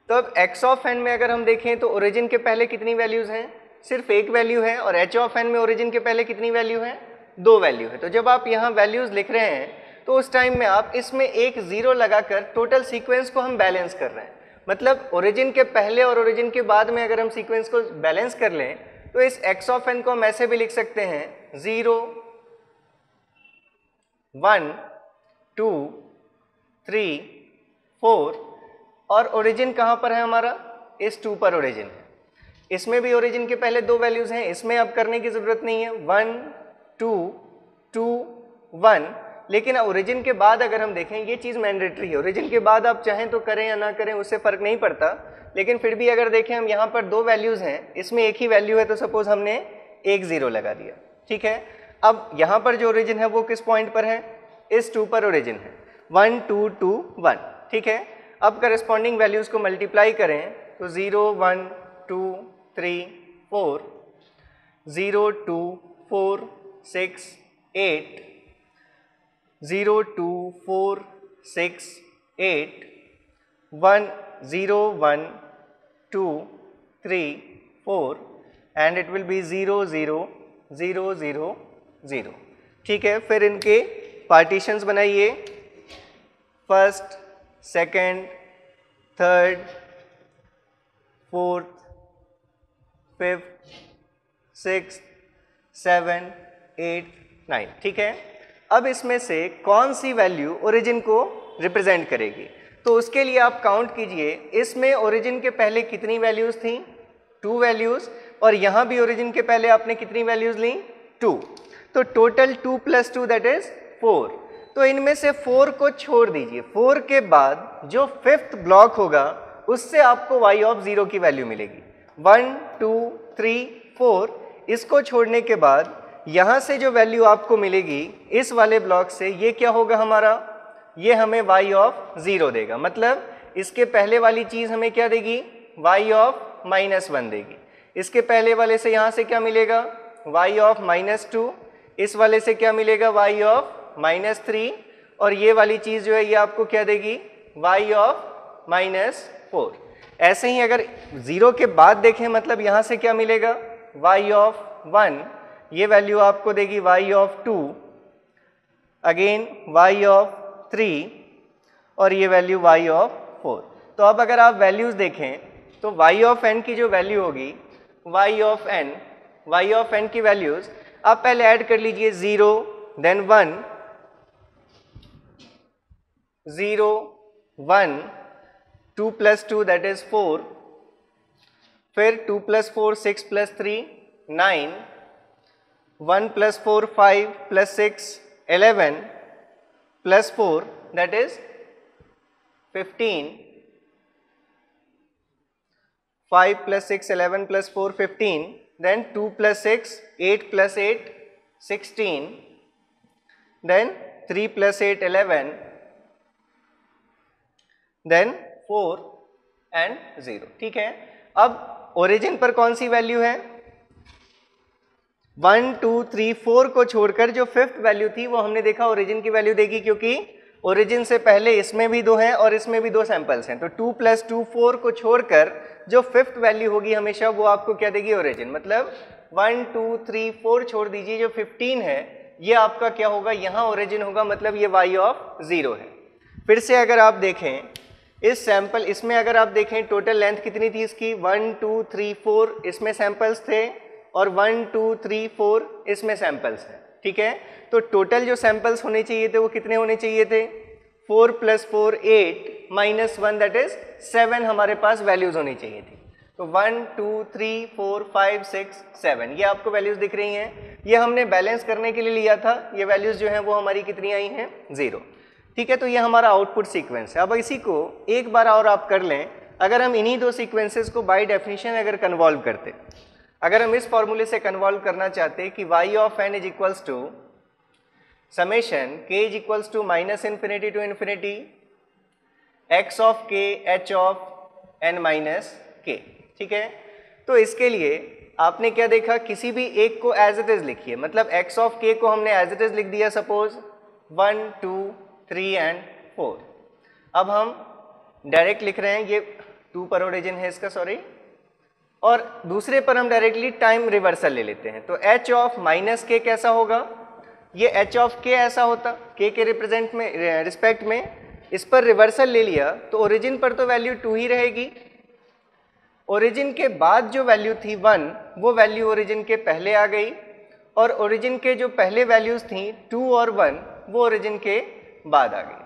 तो अब x ऑफ n में अगर हम देखें तो ओरिजिन के पहले कितनी वैल्यूज़ हैं, सिर्फ एक वैल्यू है, और h ऑफ n में ओरिजिन के पहले कितनी वैल्यू है 2 वैल्यू है। तो जब आप यहाँ वैल्यूज़ लिख रहे हैं तो उस टाइम में आप इसमें एक 0 लगाकर टोटल सीक्वेंस को हम बैलेंस कर रहे हैं। मतलब ओरिजिन के पहले और ओरिजिन के बाद में अगर हम सीक्वेंस को बैलेंस कर लें तो इस x ऑफ n को हम ऐसे भी लिख सकते हैं 0 1 2 3 4, और ओरिजिन कहाँ पर है हमारा, इस 2 पर ओरिजिन है। इसमें भी ओरिजिन के पहले 2 वैल्यूज़ हैं, इसमें अब करने की ज़रूरत नहीं है 1 2 2 1। लेकिन ओरिजिन के बाद अगर हम देखें ये चीज़ मैंडेटरी है, ओरिजिन के बाद आप चाहें तो करें या ना करें उससे फ़र्क नहीं पड़ता। लेकिन फिर भी अगर देखें हम यहाँ पर 2 वैल्यूज़ हैं, इसमें एक ही वैल्यू है, तो सपोज हमने एक 0 लगा दिया, ठीक है। अब यहाँ पर जो ओरिजिन है वो किस पॉइंट पर है, इस 2 पर ओरिजिन है 1 2 2 1, ठीक है। अब करस्पॉन्डिंग वैल्यूज़ को मल्टीप्लाई करें तो 0 1 2 3 4 0 2 4 6 8 0 2 4 6 8 1 0 1 2 3 4 एंड इट विल बी 0 0 0 0 0, ठीक है। फिर इनके पार्टीशंस बनाइए, first second third fourth fifth sixth 7 8 9, ठीक है। अब इसमें से कौन सी वैल्यू ओरिजिन को रिप्रेजेंट करेगी, तो उसके लिए आप काउंट कीजिए, इसमें ओरिजिन के पहले कितनी वैल्यूज़ थी 2 वैल्यूज़, और यहाँ भी ओरिजिन के पहले आपने कितनी वैल्यूज़ ली 2, तो टोटल 2 + 2 दैट इज़ 4। तो इनमें से 4 को छोड़ दीजिए, 4 के बाद जो 5th ब्लॉक होगा उससे आपको y ऑफ 0 की वैल्यू मिलेगी 1 2 3 4। इसको छोड़ने के बाद यहाँ से जो वैल्यू आपको मिलेगी इस वाले ब्लॉक से, ये क्या होगा हमारा, ये हमें y ऑफ 0 देगा। मतलब इसके पहले वाली चीज़ हमें क्या देगी y ऑफ -1 देगी। इसके पहले वाले से यहाँ से क्या मिलेगा, y ऑफ -2, इस वाले से क्या मिलेगा, y ऑफ -3, और ये वाली चीज़ जो है ये आपको क्या देगी, y ऑफ -4। ऐसे ही अगर 0 के बाद देखें, मतलब यहाँ से क्या मिलेगा, y ऑफ 1, ये वैल्यू आपको देगी y of 2, again y of 3, और ये वैल्यू y ऑफ 4। तो अब अगर आप वैल्यूज़ देखें तो y ऑफ n की जो वैल्यू होगी, y ऑफ n की वैल्यूज़ आप पहले ऐड कर लीजिए, 0 देन 1, 0 1, 2 + 2 दैट इज 4, फिर 2 + 4 6 + 3 9, 1 + 4 5 + 6 11 + 4 that is 15, 5 + 6 11 + 4 15, then 2 + 6 8 + 8 16, then 3 + 8 11, then 4 and 0। ठीक है, अब ओरिजिन पर कौन सी वैल्यू है, 1 2 3 4 को छोड़कर जो फिफ्थ वैल्यू थी वो हमने देखा ओरिजिन की वैल्यू देगी, क्योंकि ओरिजिन से पहले इसमें भी 2 हैं और इसमें भी 2 सैंपल्स हैं। तो 2 + 2 4 को छोड़कर जो फिफ्थ वैल्यू होगी हमेशा वो आपको क्या देगी, ओरिजिन। मतलब 1 2 3 4 छोड़ दीजिए, जो 15 है ये आपका क्या होगा, यहाँ ओरिजिन होगा, मतलब ये y ऑफ 0 है। फिर से अगर आप देखें इस सैंपल, इसमें अगर आप देखें टोटल लेंथ कितनी थी इसकी, 1 2 3 4 इसमें सैंपल्स थे, और 1 2 3 4 इसमें सैंपल्स हैं। ठीक है, तो टोटल जो सैंपल्स होने चाहिए थे वो कितने होने चाहिए थे, 4 + 4 8 -1 दैट इज 7 हमारे पास वैल्यूज होनी चाहिए थी। तो 1 2 3 4 5 6 7 ये आपको वैल्यूज दिख रही हैं, ये हमने बैलेंस करने के लिए लिया था। ये वैल्यूज जो हैं वो हमारी कितनी आई हैं, 0। ठीक है, तो ये हमारा आउटपुट सीक्वेंस है। अब इसी को एक बार और आप कर लें, अगर हम इन्हीं दो सीक्वेंसेस को बाय डेफिनेशन अगर कन्वॉल्व करते, अगर हम इस फॉर्मूले से कन्वॉल्व करना चाहते कि y of n is to summation k is to -∞ to ∞ x of k h of n minus k। ठीक है, तो इसके लिए आपने क्या देखा, किसी भी एक को एज इट इज लिखिए, मतलब x ऑफ k को हमने एज इट इज लिख दिया, सपोज 1 2 3 and 4। अब हम डायरेक्ट लिख रहे हैं, ये 2 पर ओरिजिन है इसका, सॉरी, और दूसरे पर हम डायरेक्टली टाइम रिवर्सल ले लेते हैं। तो h ऑफ -k कैसा होगा, ये h ऑफ k ऐसा होता, k के रिप्रेजेंट में रिस्पेक्ट में, इस पर रिवर्सल ले लिया तो ओरिजिन पर तो वैल्यू 2 ही रहेगी। ओरिजिन के बाद जो वैल्यू थी 1 वो वैल्यू ओरिजिन के पहले आ गई, और ओरिजिन के जो पहले वैल्यूज थी 2 और 1 वो ओरिजिन के बाद आ गई।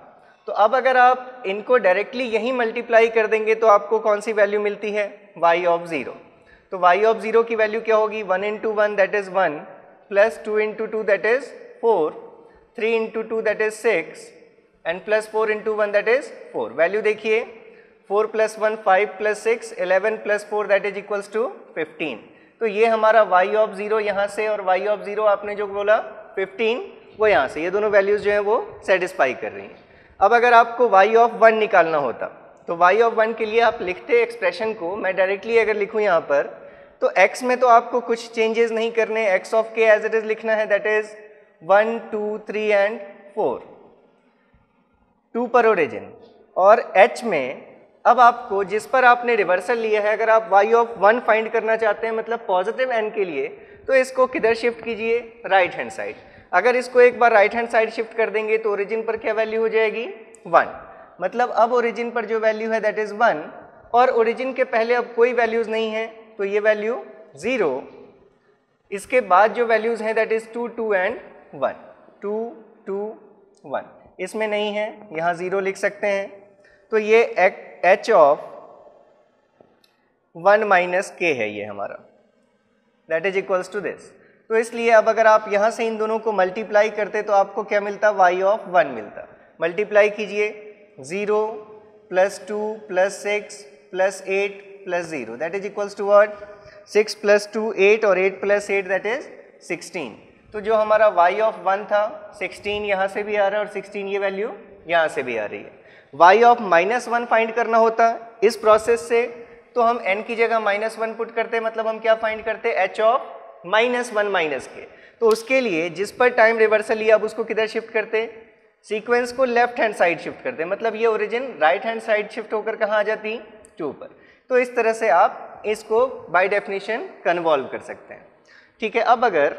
तो अब अगर आप इनको डायरेक्टली यहीं मल्टीप्लाई कर देंगे तो आपको कौन सी वैल्यू मिलती है, y ऑफ 0। तो y ऑफ 0 की वैल्यू क्या होगी, 1 × 1 that is 1, plus 2 × 2 that is 4, 3 × 2 that is 6, and plus 4 × 1 that is 4। Value देखिए, 4 + 1 5 + 6 11 + 4 दैट इज = 15। तो ये हमारा y ऑफ 0 यहाँ से, और y ऑफ 0 आपने जो बोला 15 वो यहाँ से, ये दोनों वैल्यूज जो हैं वो सेटिस्फाई कर रही हैं। अब अगर आपको y ऑफ 1 निकालना होता तो y ऑफ 1 के लिए आप लिखते एक्सप्रेशन को, मैं डायरेक्टली अगर लिखूँ यहाँ पर, तो x में तो आपको कुछ चेंजेस नहीं करने, x of k as it is लिखना है, दैट इज 1 2 3 and 4, 2 पर ओरिजिन। और h में अब आपको जिस पर आपने रिवर्सल लिया है, अगर आप y ऑफ 1 फाइंड करना चाहते हैं, मतलब पॉजिटिव n के लिए, तो इसको किधर शिफ्ट कीजिए, राइट हैंड साइड। अगर इसको एक बार राइट हैंड साइड शिफ्ट कर देंगे तो ओरिजिन पर क्या वैल्यू हो जाएगी, 1। मतलब अब ओरिजिन पर जो वैल्यू है दैट इज 1, और ओरिजिन के पहले अब कोई वैल्यूज नहीं है तो ये वैल्यू 0। इसके बाद जो वैल्यूज हैं दैट इज 2 2 and 1, 2 2 1, इसमें नहीं है, यहाँ 0 लिख सकते हैं। तो ये h ऑफ 1 - k है ये हमारा, that is equals to this. तो इसलिए अब अगर आप यहाँ से इन दोनों को मल्टीप्लाई करते तो आपको क्या मिलता, y ऑफ 1 मिलता। मल्टीप्लाई कीजिए, 0 + 2 + 6 + 8 + 0 that is equals to what, 6 + 2 8 और 8 + 8 दैट इज 16। तो जो हमारा y ऑफ 1 था 16 यहाँ से भी आ रहा है, और 16 ये वैल्यू यहाँ से भी आ रही है। y ऑफ -1 फाइंड करना होता इस प्रोसेस से, तो हम n की जगह -1 पुट करते हैं, मतलब हम क्या फाइंड करते हैं, h ऑफ -1 माइनस के। तो उसके लिए जिस पर टाइम रिवर्सल लिया अब उसको किधर शिफ्ट करते, सीक्वेंस को लेफ्ट हैंड साइड शिफ्ट करते हैं, मतलब ये origin right hand side shift होकर कहाँ आ जाती, 2 पर। तो इस तरह से आप इसको बाय डेफिनेशन कन्वॉल्व कर सकते हैं। ठीक है, अब अगर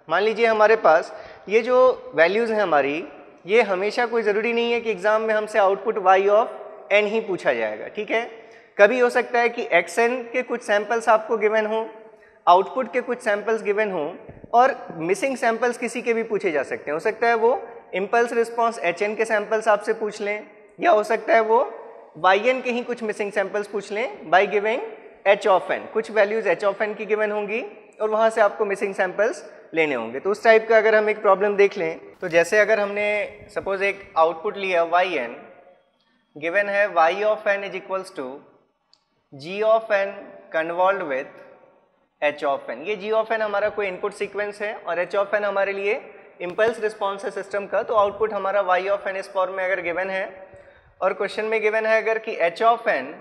मान लीजिए हमारे पास ये जो वैल्यूज़ हैं हमारी, ये हमेशा कोई ज़रूरी नहीं है कि एग्ज़ाम में हमसे आउटपुट y ऑफ n ही पूछा जाएगा। ठीक है, कभी हो सकता है कि xn के कुछ सैंपल्स आपको गिवन हो, आउटपुट के कुछ सैंपल्स गिवन हो, और मिसिंग सैंपल्स किसी के भी पूछे जा सकते हैं। हो सकता है वो इम्पल्स रिस्पॉन्स hn के सैंपल्स आपसे पूछ लें, या हो सकता है वो yn के ही कुछ मिसिंग सैंपल्स पूछ लें by giving h of n। कुछ वैल्यूज़ h ऑफ n की गिवन होंगी और वहाँ से आपको मिसिंग सैंपल्स लेने होंगे। तो उस टाइप का अगर हम एक प्रॉब्लम देख लें, तो जैसे अगर हमने सपोज एक आउटपुट लिया yn, गिवन है y of n is equals to g of n convolve with h of n। ये g ऑफ n हमारा कोई इनपुट सीक्वेंस है और h ऑफ n हमारे लिए इम्पल्स रिस्पॉन्स है सिस्टम का। तो आउटपुट हमारा y ऑफ n इस फॉर्म में अगर गिवन है, और क्वेश्चन में गिवन है अगर कि h of n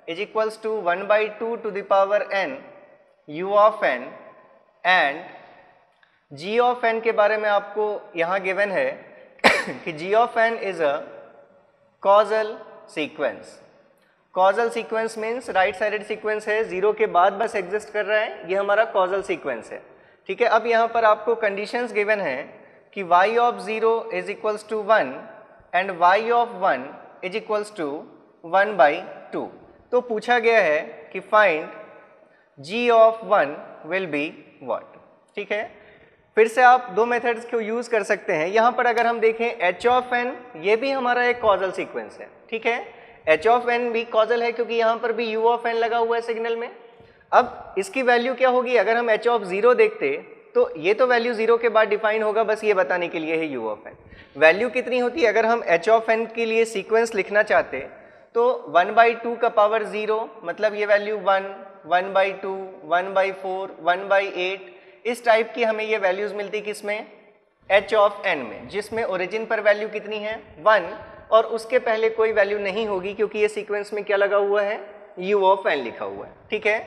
is equals to 1/2 to the power n u of n, and g of n के बारे में आपको यहाँ गिवन है कि g of n is a causal sequence. Causal sequence means right sided sequence है, 0 के बाद बस एग्जिस्ट कर रहा है, ये हमारा कॉजल सीक्वेंस है। ठीक है, अब यहाँ पर आपको कंडीशंस गिवन है कि y of 0 is equals to 1 and y of 1 is equals to 1/2। तो पूछा गया है कि find g of 1 will be what. ठीक है, फिर से आप दो मेथड्स को यूज़ कर सकते हैं। यहाँ पर अगर हम देखें h ऑफ n, ये भी हमारा एक कॉजल सीक्वेंस है। ठीक है, h ऑफ n भी कॉजल है क्योंकि यहाँ पर भी u ऑफ n लगा हुआ है सिग्नल में। अब इसकी वैल्यू क्या होगी, अगर हम h ऑफ 0 देखते तो ये तो वैल्यू 0 के बाद डिफाइन होगा, बस ये बताने के लिए है u ऑफ n। वैल्यू कितनी होती है, अगर हम h ऑफ n के लिए सीक्वेंस लिखना चाहते तो 1/2 का पावर 0, मतलब ये वैल्यू 1, 1/2, 1/4, 1/8, इस टाइप की हमें ये वैल्यूज़ मिलती किसमें, h ऑफ n में, जिसमें ओरिजिन पर वैल्यू कितनी है 1, और उसके पहले कोई वैल्यू नहीं होगी क्योंकि ये सीक्वेंस में क्या लगा हुआ है, u ऑफ n लिखा हुआ है। ठीक है,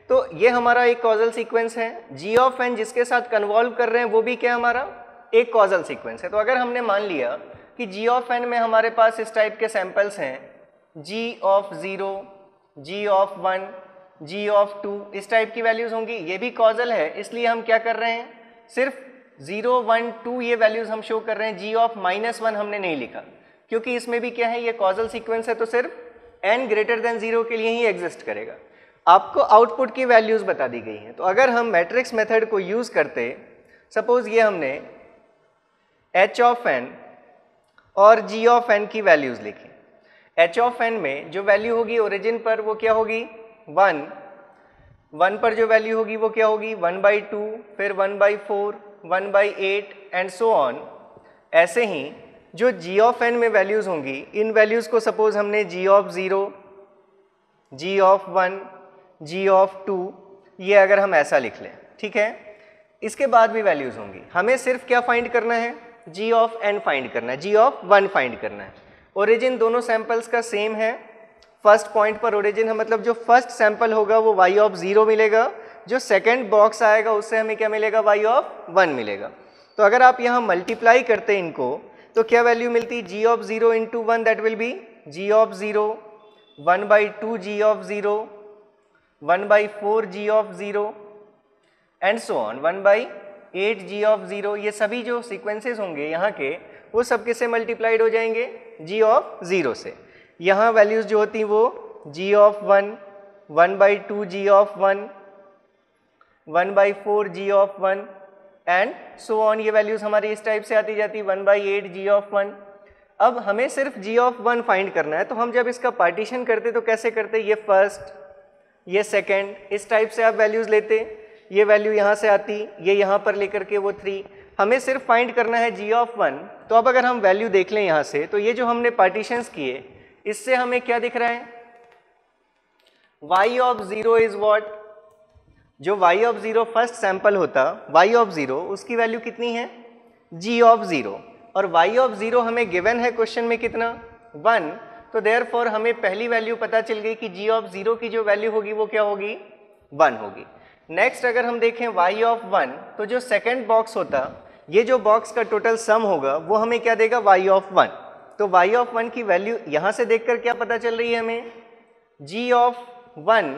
तो ये हमारा एक कॉजल सीक्वेंस है। g ऑफ n जिसके साथ कन्वॉल्व कर रहे हैं वो भी क्या हमारा एक कॉजल सीक्वेंस है। तो अगर हमने मान लिया कि g ऑफ n में हमारे पास इस टाइप के सैंपल्स हैं, g of 0, g of 1, g of 2, इस टाइप की वैल्यूज़ होंगी, ये भी कॉजल है। इसलिए हम क्या कर रहे हैं, सिर्फ 0, 1, 2 ये वैल्यूज़ हम शो कर रहे हैं, g ऑफ -1 हमने नहीं लिखा क्योंकि इसमें भी क्या है, ये कॉजल सीक्वेंस है, तो सिर्फ n ग्रेटर देन 0 के लिए ही एग्जिस्ट करेगा। आपको आउटपुट की वैल्यूज़ बता दी गई हैं। तो अगर हम मैट्रिक्स मेथड को यूज़ करते, सपोज ये हमने h ऑफ n और g ऑफ n की वैल्यूज़ लिखी। h ऑफ n में जो वैल्यू होगी ओरिजिन पर वो क्या होगी 1, 1 पर जो वैल्यू होगी वो क्या होगी 1/2, फिर 1/4, 1/8 एंड सो ऑन। ऐसे ही जो g ऑफ n में वैल्यूज़ होंगी, इन वैल्यूज़ को सपोज हमने g of 0, g of 1, g of 2, ये अगर हम ऐसा लिख लें, ठीक है, इसके बाद भी वैल्यूज़ होंगी। हमें सिर्फ क्या फाइंड करना है, g ऑफ n फाइंड करना है, g ऑफ 1 फाइंड करना है। ओरिजिन दोनों सैंपल्स का सेम है, फर्स्ट पॉइंट पर ओरिजिन है, मतलब जो फर्स्ट सैंपल होगा वो y ऑफ 0 मिलेगा, जो सेकंड बॉक्स आएगा उससे हमें क्या मिलेगा, y ऑफ 1 मिलेगा। तो अगर आप यहाँ मल्टीप्लाई करते हैं इनको तो क्या वैल्यू मिलती, g of 0 into 1, that will B g of 0, 1/2 g of 0, 1/4 g of 0 and so on, 1/8 g of 0। ये सभी जो सीक्वेंसेस होंगे यहाँ के वो सब किससे मल्टीप्लाइड हो जाएंगे, g ऑफ 0 से। यहाँ वैल्यूज़ जो होती वो g of 1, 1/2 g of 1, 1/4 g of 1 and so on. ये वैल्यूज़ हमारी इस टाइप से आती जाती 1/8 g ऑफ 1। अब हमें सिर्फ g ऑफ 1 फाइंड करना है, तो हम जब इसका पार्टीशन करते तो कैसे करते, ये फर्स्ट, ये सेकेंड, इस टाइप से आप वैल्यूज़ लेते, ये वैल्यू यहाँ से आती, ये यहाँ पर लेकर के वो 3। हमें सिर्फ फाइंड करना है g ऑफ 1। तो अब अगर हम वैल्यू देख लें यहाँ से, तो ये जो हमने पार्टीशंस किए इससे हमें क्या दिख रहा है, y ऑफ 0 इज व्हाट, जो y ऑफ 0 फर्स्ट सैंपल होता y ऑफ 0, उसकी वैल्यू कितनी है g ऑफ 0, और y ऑफ 0 हमें गिवन है क्वेश्चन में कितना 1, तो देयरफॉर हमें पहली वैल्यू पता चल गई कि g ऑफ 0 की जो वैल्यू होगी वो क्या होगी, 1 होगी। नेक्स्ट अगर हम देखें y ऑफ 1, तो जो सेकंड बॉक्स होता, ये जो बॉक्स का टोटल सम होगा वो हमें क्या देगा, y ऑफ 1। तो y ऑफ 1 की वैल्यू यहाँ से देखकर क्या पता चल रही है हमें, g of 1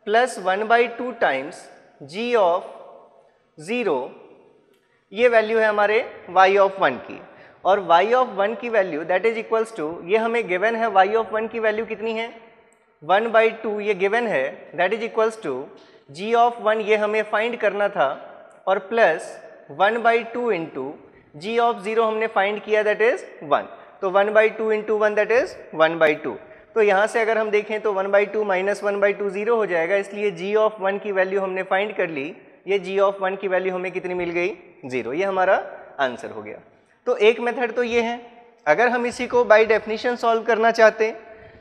plus 1/2 times g of 0, ये वैल्यू है हमारे y ऑफ 1 की। और y ऑफ 1 की value that is equals to, ये हमें गिवन है y ऑफ 1 की वैल्यू कितनी है, 1/2 ये गिवन है, that is equals to g of 1 ये हमें फाइंड करना था, और प्लस 1/2 इंटू g ऑफ 0 हमने फाइंड किया दैट इज 1, तो 1/2 इंटू 1 दैट इज 1/2। तो यहाँ से अगर हम देखें तो 1/2 माइनस 1/2 0 हो जाएगा, इसलिए g ऑफ 1 की वैल्यू हमने फाइंड कर ली, ये g ऑफ 1 की वैल्यू हमें कितनी मिल गई, 0, ये हमारा आंसर हो गया। तो एक मेथड तो ये है। अगर हम इसी को बाय डेफिनेशन सॉल्व करना चाहते हैं,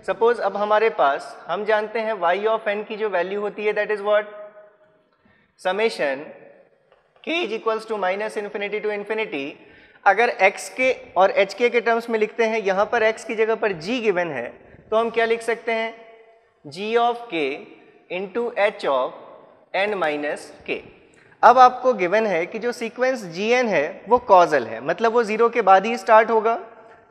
सपोज अब हमारे पास हम जानते हैं y ऑफ n की जो वैल्यू होती है that is what, summation k is equals to minus infinity to infinity. अगर x के और h के टर्म्स में लिखते हैं, यहाँ पर x की जगह पर g गिवन है, तो हम क्या लिख सकते हैं, g of k into h of n minus k। अब आपको गिवन है कि जो सीक्वेंस gn है वो कॉजल है, मतलब वो 0 के बाद ही स्टार्ट होगा।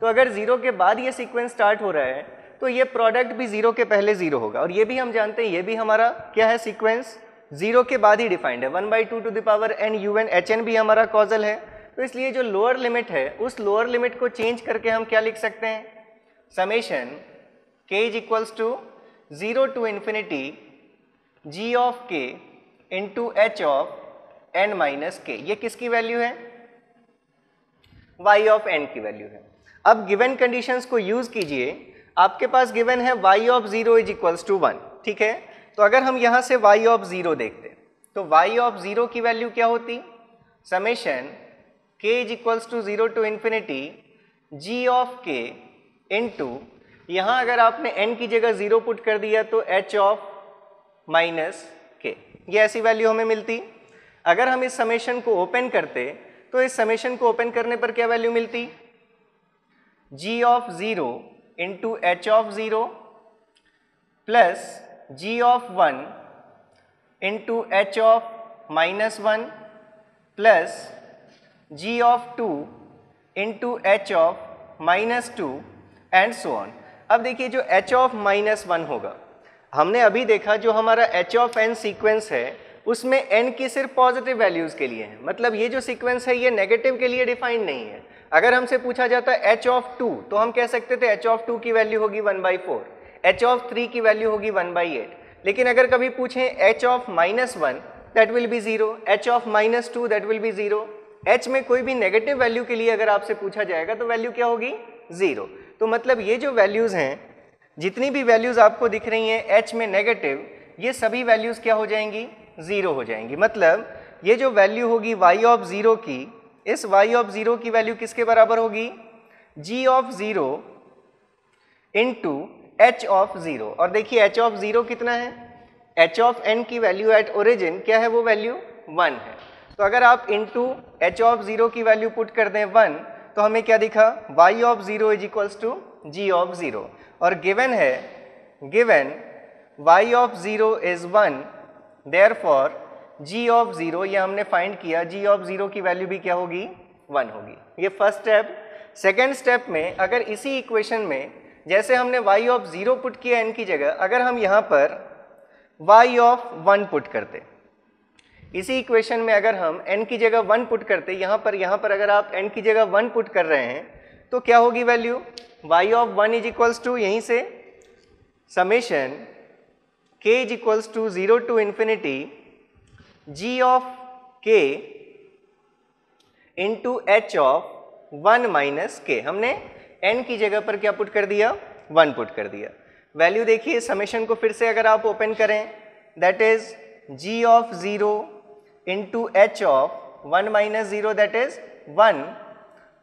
तो अगर 0 के बाद ये सीक्वेंस स्टार्ट हो रहा है तो ये प्रोडक्ट भी 0 के पहले 0 होगा, और ये भी हम जानते हैं ये भी हमारा क्या है, सीक्वेंस 0 के बाद ही डिफाइंड है। 1/2 to the power n un hn भी हमारा कॉजल है। तो इसलिए जो लोअर लिमिट है उस लोअर लिमिट को चेंज करके हम क्या लिख सकते हैं, summation k is equals to 0 to infinity g of k into h of n minus k। ये किसकी वैल्यू है, y ऑफ n की वैल्यू है। अब गिवन कंडीशंस को यूज कीजिए, आपके पास गिवन है y of 0 is equals to 1, ठीक है। तो अगर हम यहाँ से y ऑफ 0 देखते तो y ऑफ 0 की वैल्यू क्या होती, summation k is equals to 0 to infinity g of k into, यहाँ अगर आपने n की जगह 0 पुट कर दिया तो h ऑफ माइनस k, ये ऐसी वैल्यू हमें मिलती। अगर हम इस समेशन को ओपन करते तो इस समेशन को ओपन करने पर क्या वैल्यू मिलती, g of 0 into h of 0 plus g of 1 into h of minus 1 plus g of 2 into h of minus 2 and so on. अब देखिए जो h ऑफ माइनस 1 होगा, हमने अभी देखा जो हमारा h ऑफ n सीक्वेंस है उसमें n की सिर्फ पॉजिटिव वैल्यूज के लिए है, मतलब ये जो सीक्वेंस है ये नेगेटिव के लिए डिफाइंड नहीं है। अगर हमसे पूछा जाता है h ऑफ 2 तो हम कह सकते थे h ऑफ 2 की वैल्यू होगी 1/4, h ऑफ 3 की वैल्यू होगी 1/8। लेकिन अगर कभी पूछें h of minus 1 that will B 0, h of minus 2 that will B 0। h में कोई भी नेगेटिव वैल्यू के लिए अगर आपसे पूछा जाएगा तो वैल्यू क्या होगी, 0। तो मतलब ये जो वैल्यूज हैं, जितनी भी वैल्यूज आपको दिख रही हैं h में नेगेटिव, ये सभी वैल्यूज क्या हो जाएंगी, 0 हो जाएंगी। मतलब ये जो वैल्यू होगी y ऑफ 0 की, इस y ऑफ 0 की वैल्यू किसके बराबर होगी, g of 0 into h of 0। और देखिए h ऑफ 0 कितना है, h ऑफ n की वैल्यू एट ओरिजिन क्या है, वो वैल्यू 1 है। तो अगर आप इंटू h ऑफ 0 की वैल्यू पुट कर दें 1, तो हमें क्या दिखा, y of 0 is equals to g of 0। और गिवन है, given y of 0 is 1, therefore g of 0 ये हमने फाइंड किया, g ऑफ 0 की वैल्यू भी क्या होगी, 1 होगी। ये फर्स्ट स्टेप। सेकेंड स्टेप में अगर इसी इक्वेशन में जैसे हमने y ऑफ 0 पुट किया n की जगह, अगर हम यहाँ पर y ऑफ 1 पुट करते, इसी इक्वेशन में अगर हम n की जगह 1 पुट करते, यहाँ पर अगर आप n की जगह 1 पुट कर रहे हैं तो क्या होगी value, y of 1 is equals to, यहीं से summation k is equals to 0 to infinity g of k into h of 1 minus k। हमने n की जगह पर क्या पुट कर दिया, 1 पुट कर दिया। वैल्यू देखिए, समेशन को फिर से अगर आप ओपन करें, that is g of 0 into h of 1 minus 0 that is 1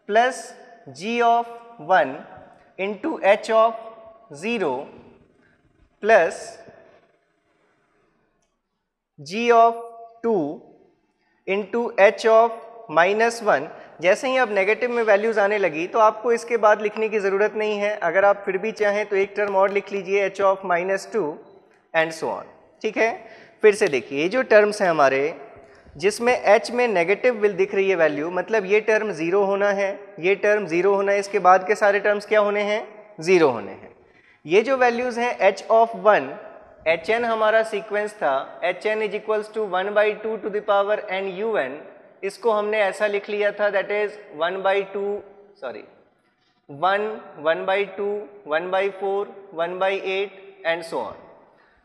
plus g of 1 into h of 0 plus g of 2 into h of minus 1 जैसे ही अब नेगेटिव में वैल्यूज़ आने लगी तो आपको इसके बाद लिखने की ज़रूरत नहीं है। अगर आप फिर भी चाहें तो एक टर्म और लिख लीजिए h of -2 and so on. ठीक है, फिर से देखिए ये जो टर्म्स हैं हमारे जिसमें h में नेगेटिव विल दिख रही है वैल्यू, मतलब ये टर्म 0 होना है, ये टर्म 0 होना है, इसके बाद के सारे टर्म्स क्या होने हैं, 0 होने हैं। ये जो वैल्यूज़ हैं h ऑफ 1, hn हमारा सीक्वेंस था, hn is equals to 1/2 to the power n un, इसको हमने ऐसा लिख लिया था that is 1/2 sorry 1, 1/2, 1/4, 1/8 and so on.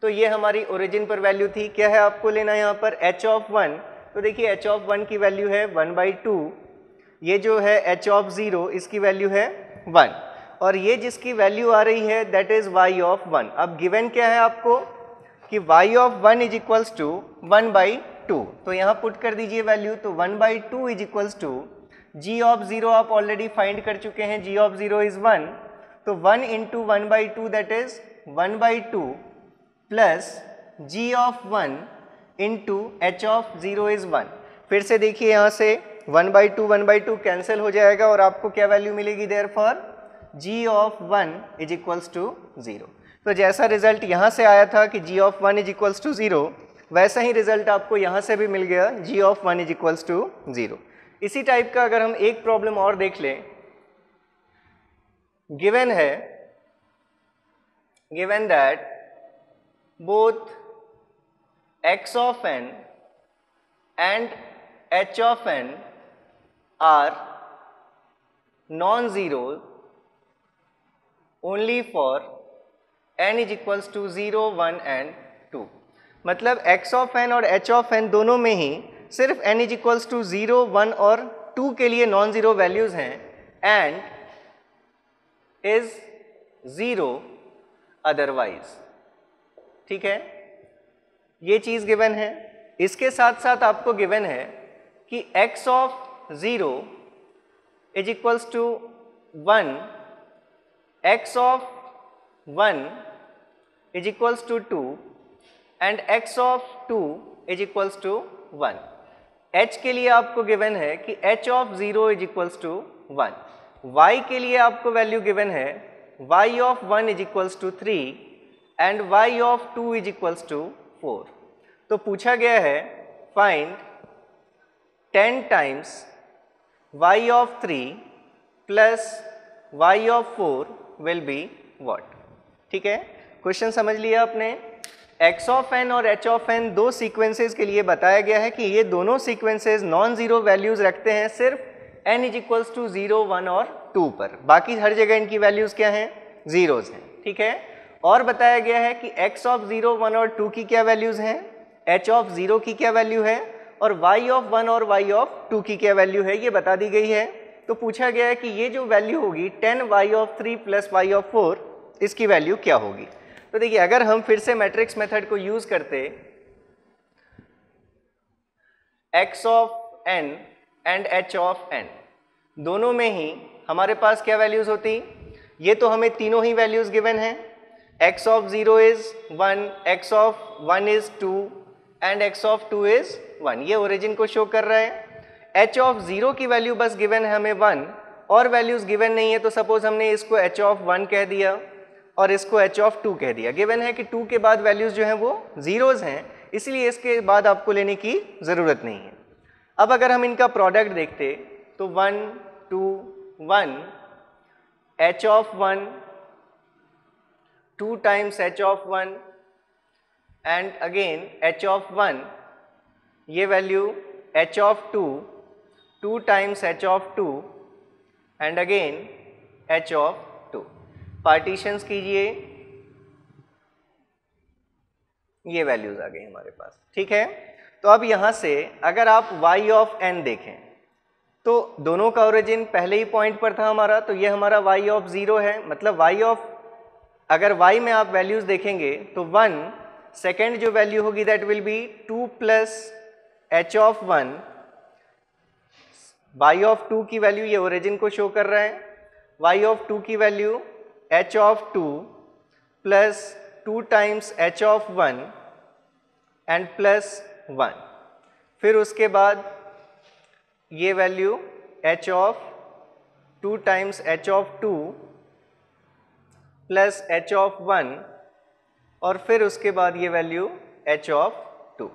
तो ये हमारी ओरिजिन पर वैल्यू थी। क्या है आपको लेना यहाँ पर h ऑफ 1, तो देखिए h ऑफ 1 की वैल्यू है 1/2, ये जो है h ऑफ 0 इसकी वैल्यू है 1, और ये जिसकी वैल्यू आ रही है दैट इज y ऑफ 1। अब गिवन क्या है आपको कि y of 1 is equals to 1/2, तो यहाँ पुट कर दीजिए वैल्यू, तो 1/2 is equals to g of 0 आप ऑलरेडी फाइंड कर चुके हैं, g ऑफ 0 इज 1, तो 1 into 1/2 that is 1/2 plus g of 1 into h of 0 is 1। फिर से देखिए यहाँ से 1/2 कैंसिल हो जाएगा और आपको क्या वैल्यू मिलेगी therefore g of 1 is equals to 0। तो जैसा रिजल्ट यहाँ से आया था कि g of 1 is equals to 0, वैसा ही रिजल्ट आपको यहाँ से भी मिल गया, g of 1 is equals to 0। इसी टाइप का अगर हम एक प्रॉब्लम और देख लें, गिवन है, given that both x of n and h of n are non-zero only for n is equals to 0, 1 and 2। मतलब x of n और h of n दोनों में ही सिर्फ n is equals to 0, 1 और 2 के लिए नॉन ज़ीरो वैल्यूज़ हैं and is 0 otherwise. ठीक है, ये चीज़ गिवन है। इसके साथ साथ आपको गिवन है कि x of 0 is equals to 1, x of 1 is equals to 2 and x of 2 is equals to 1। h के लिए आपको गिवन है कि h of 0 is equals to 1, y के लिए आपको वैल्यू गिवन है y of 1 is equals to 3 and y of 2 is equals to 4। तो पूछा गया है find 10 times y of 3 plus y of 4 will be what. ठीक है, क्वेश्चन समझ लिया आपने। x ऑफ n और h ऑफ n दो सीक्वेंसेस के लिए बताया गया है कि ये दोनों सीक्वेंसेस नॉन ज़ीरो वैल्यूज़ रखते हैं सिर्फ n इज इक्वल्स टू 0, 1 और 2 पर, बाकी हर जगह इनकी वैल्यूज़ क्या हैं, ज़ीरोज़ हैं। ठीक है, और बताया गया है कि x ऑफ 0, 1 और 2 की क्या वैल्यूज़ हैं, h ऑफ 0 की क्या वैल्यू है, और y ऑफ 1 और y ऑफ 2 की क्या वैल्यू है, ये बता दी गई है। तो पूछा गया है कि ये जो वैल्यू होगी 10 y of 3 plus y of 4, इसकी वैल्यू क्या होगी। तो देखिए अगर हम फिर से मैट्रिक्स मेथड को यूज़ करते, x of n and h of n दोनों में ही हमारे पास क्या वैल्यूज़ होती, ये तो हमें तीनों ही वैल्यूज़ गिवन हैं, x of 0 is 1, x of 1 is 2 and x of 2 is 1, ये ओरिजिन को शो कर रहा है। h of 0 की वैल्यू बस गिवन है हमें 1, और वैल्यूज़ गिवन नहीं है, तो सपोज हमने इसको h of 1 कह दिया और इसको h of 2 कह दिया। गिवन है कि 2 के बाद वैल्यूज़ जो हैं वो ज़ीरोज़ हैं, इसलिए इसके बाद आपको लेने की ज़रूरत नहीं है। अब अगर हम इनका प्रोडक्ट देखते तो 1, 2, 1, h of 1 2 times h of 1 and again h of 1, ये value h of 2, 2 times h of 2 and again h of 2। Partitions कीजिए, ये वैल्यूज़ आ गई हमारे पास। ठीक है, तो अब यहाँ से अगर आप y of n देखें तो दोनों का ओरिजिन पहले ही पॉइंट पर था हमारा, तो ये हमारा y of 0 है, मतलब y of, अगर y में आप वैल्यूज़ देखेंगे तो 1 सेकेंड जो वैल्यू होगी that will be 2 plus h of 1, y of 2 की वैल्यू ये ओरिजिन को शो कर रहा है, y ऑफ 2 की value h of 2 plus 2 times h of 1 and plus 1, फिर उसके बाद ये value h of 2 times h of 2 plus h of 1 और फिर उसके बाद ये वैल्यू h ऑफ 2।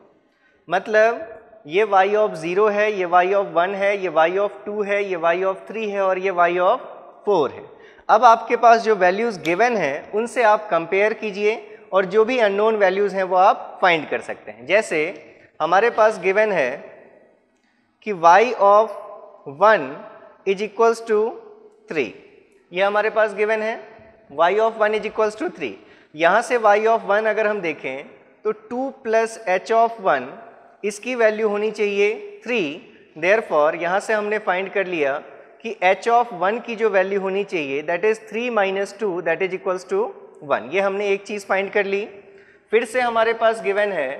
मतलब ये y ऑफ 0 है, ये y ऑफ 1 है, ये y ऑफ 2 है, ये y ऑफ 3 है और ये y ऑफ 4 है। अब आपके पास जो वैल्यूज़ गिवन हैं उनसे आप कंपेयर कीजिए और जो भी अननोन वैल्यूज़ हैं वो आप फाइंड कर सकते हैं। जैसे हमारे पास गिवन है कि y of 1 is equals to 3, ये हमारे पास गिवन है y of 1 is equals to 3। यहाँ से y ऑफ 1 अगर हम देखें तो 2 प्लस h ऑफ 1 इसकी वैल्यू होनी चाहिए 3। देयरफॉर यहाँ से हमने फाइंड कर लिया कि h ऑफ 1 की जो वैल्यू होनी चाहिए that is 3 minus 2 that is equals to 1। ये हमने एक चीज़ फाइंड कर ली। फिर से हमारे पास गिवन है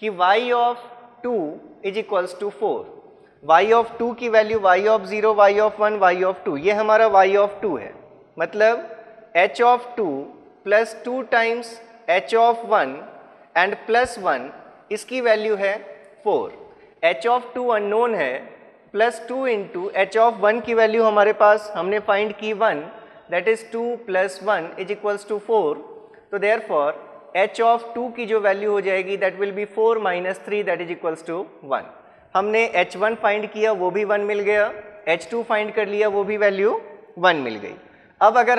कि y of 2 is equals to 4। y of 2 की value y of 0, y of 1, y of 2, ये हमारा y ऑफ 2 है। मतलब h of 2 plus 2 times h of 1 and plus 1 इसकी वैल्यू है 4। h ऑफ 2 अननोन है, प्लस 2 इंटू एच ऑफ 1 की value हमारे पास हमने फाइंड की 1 that is 2 plus 1 is equals to 4। तो देयरफॉर h ऑफ 2 की जो वैल्यू हो जाएगी that will be 4 minus 3 that is equals to 1। हमने h1 फाइंड किया वो भी 1 मिल गया, h2 फाइंड कर लिया वो भी वैल्यू 1 मिल गई। अब अगर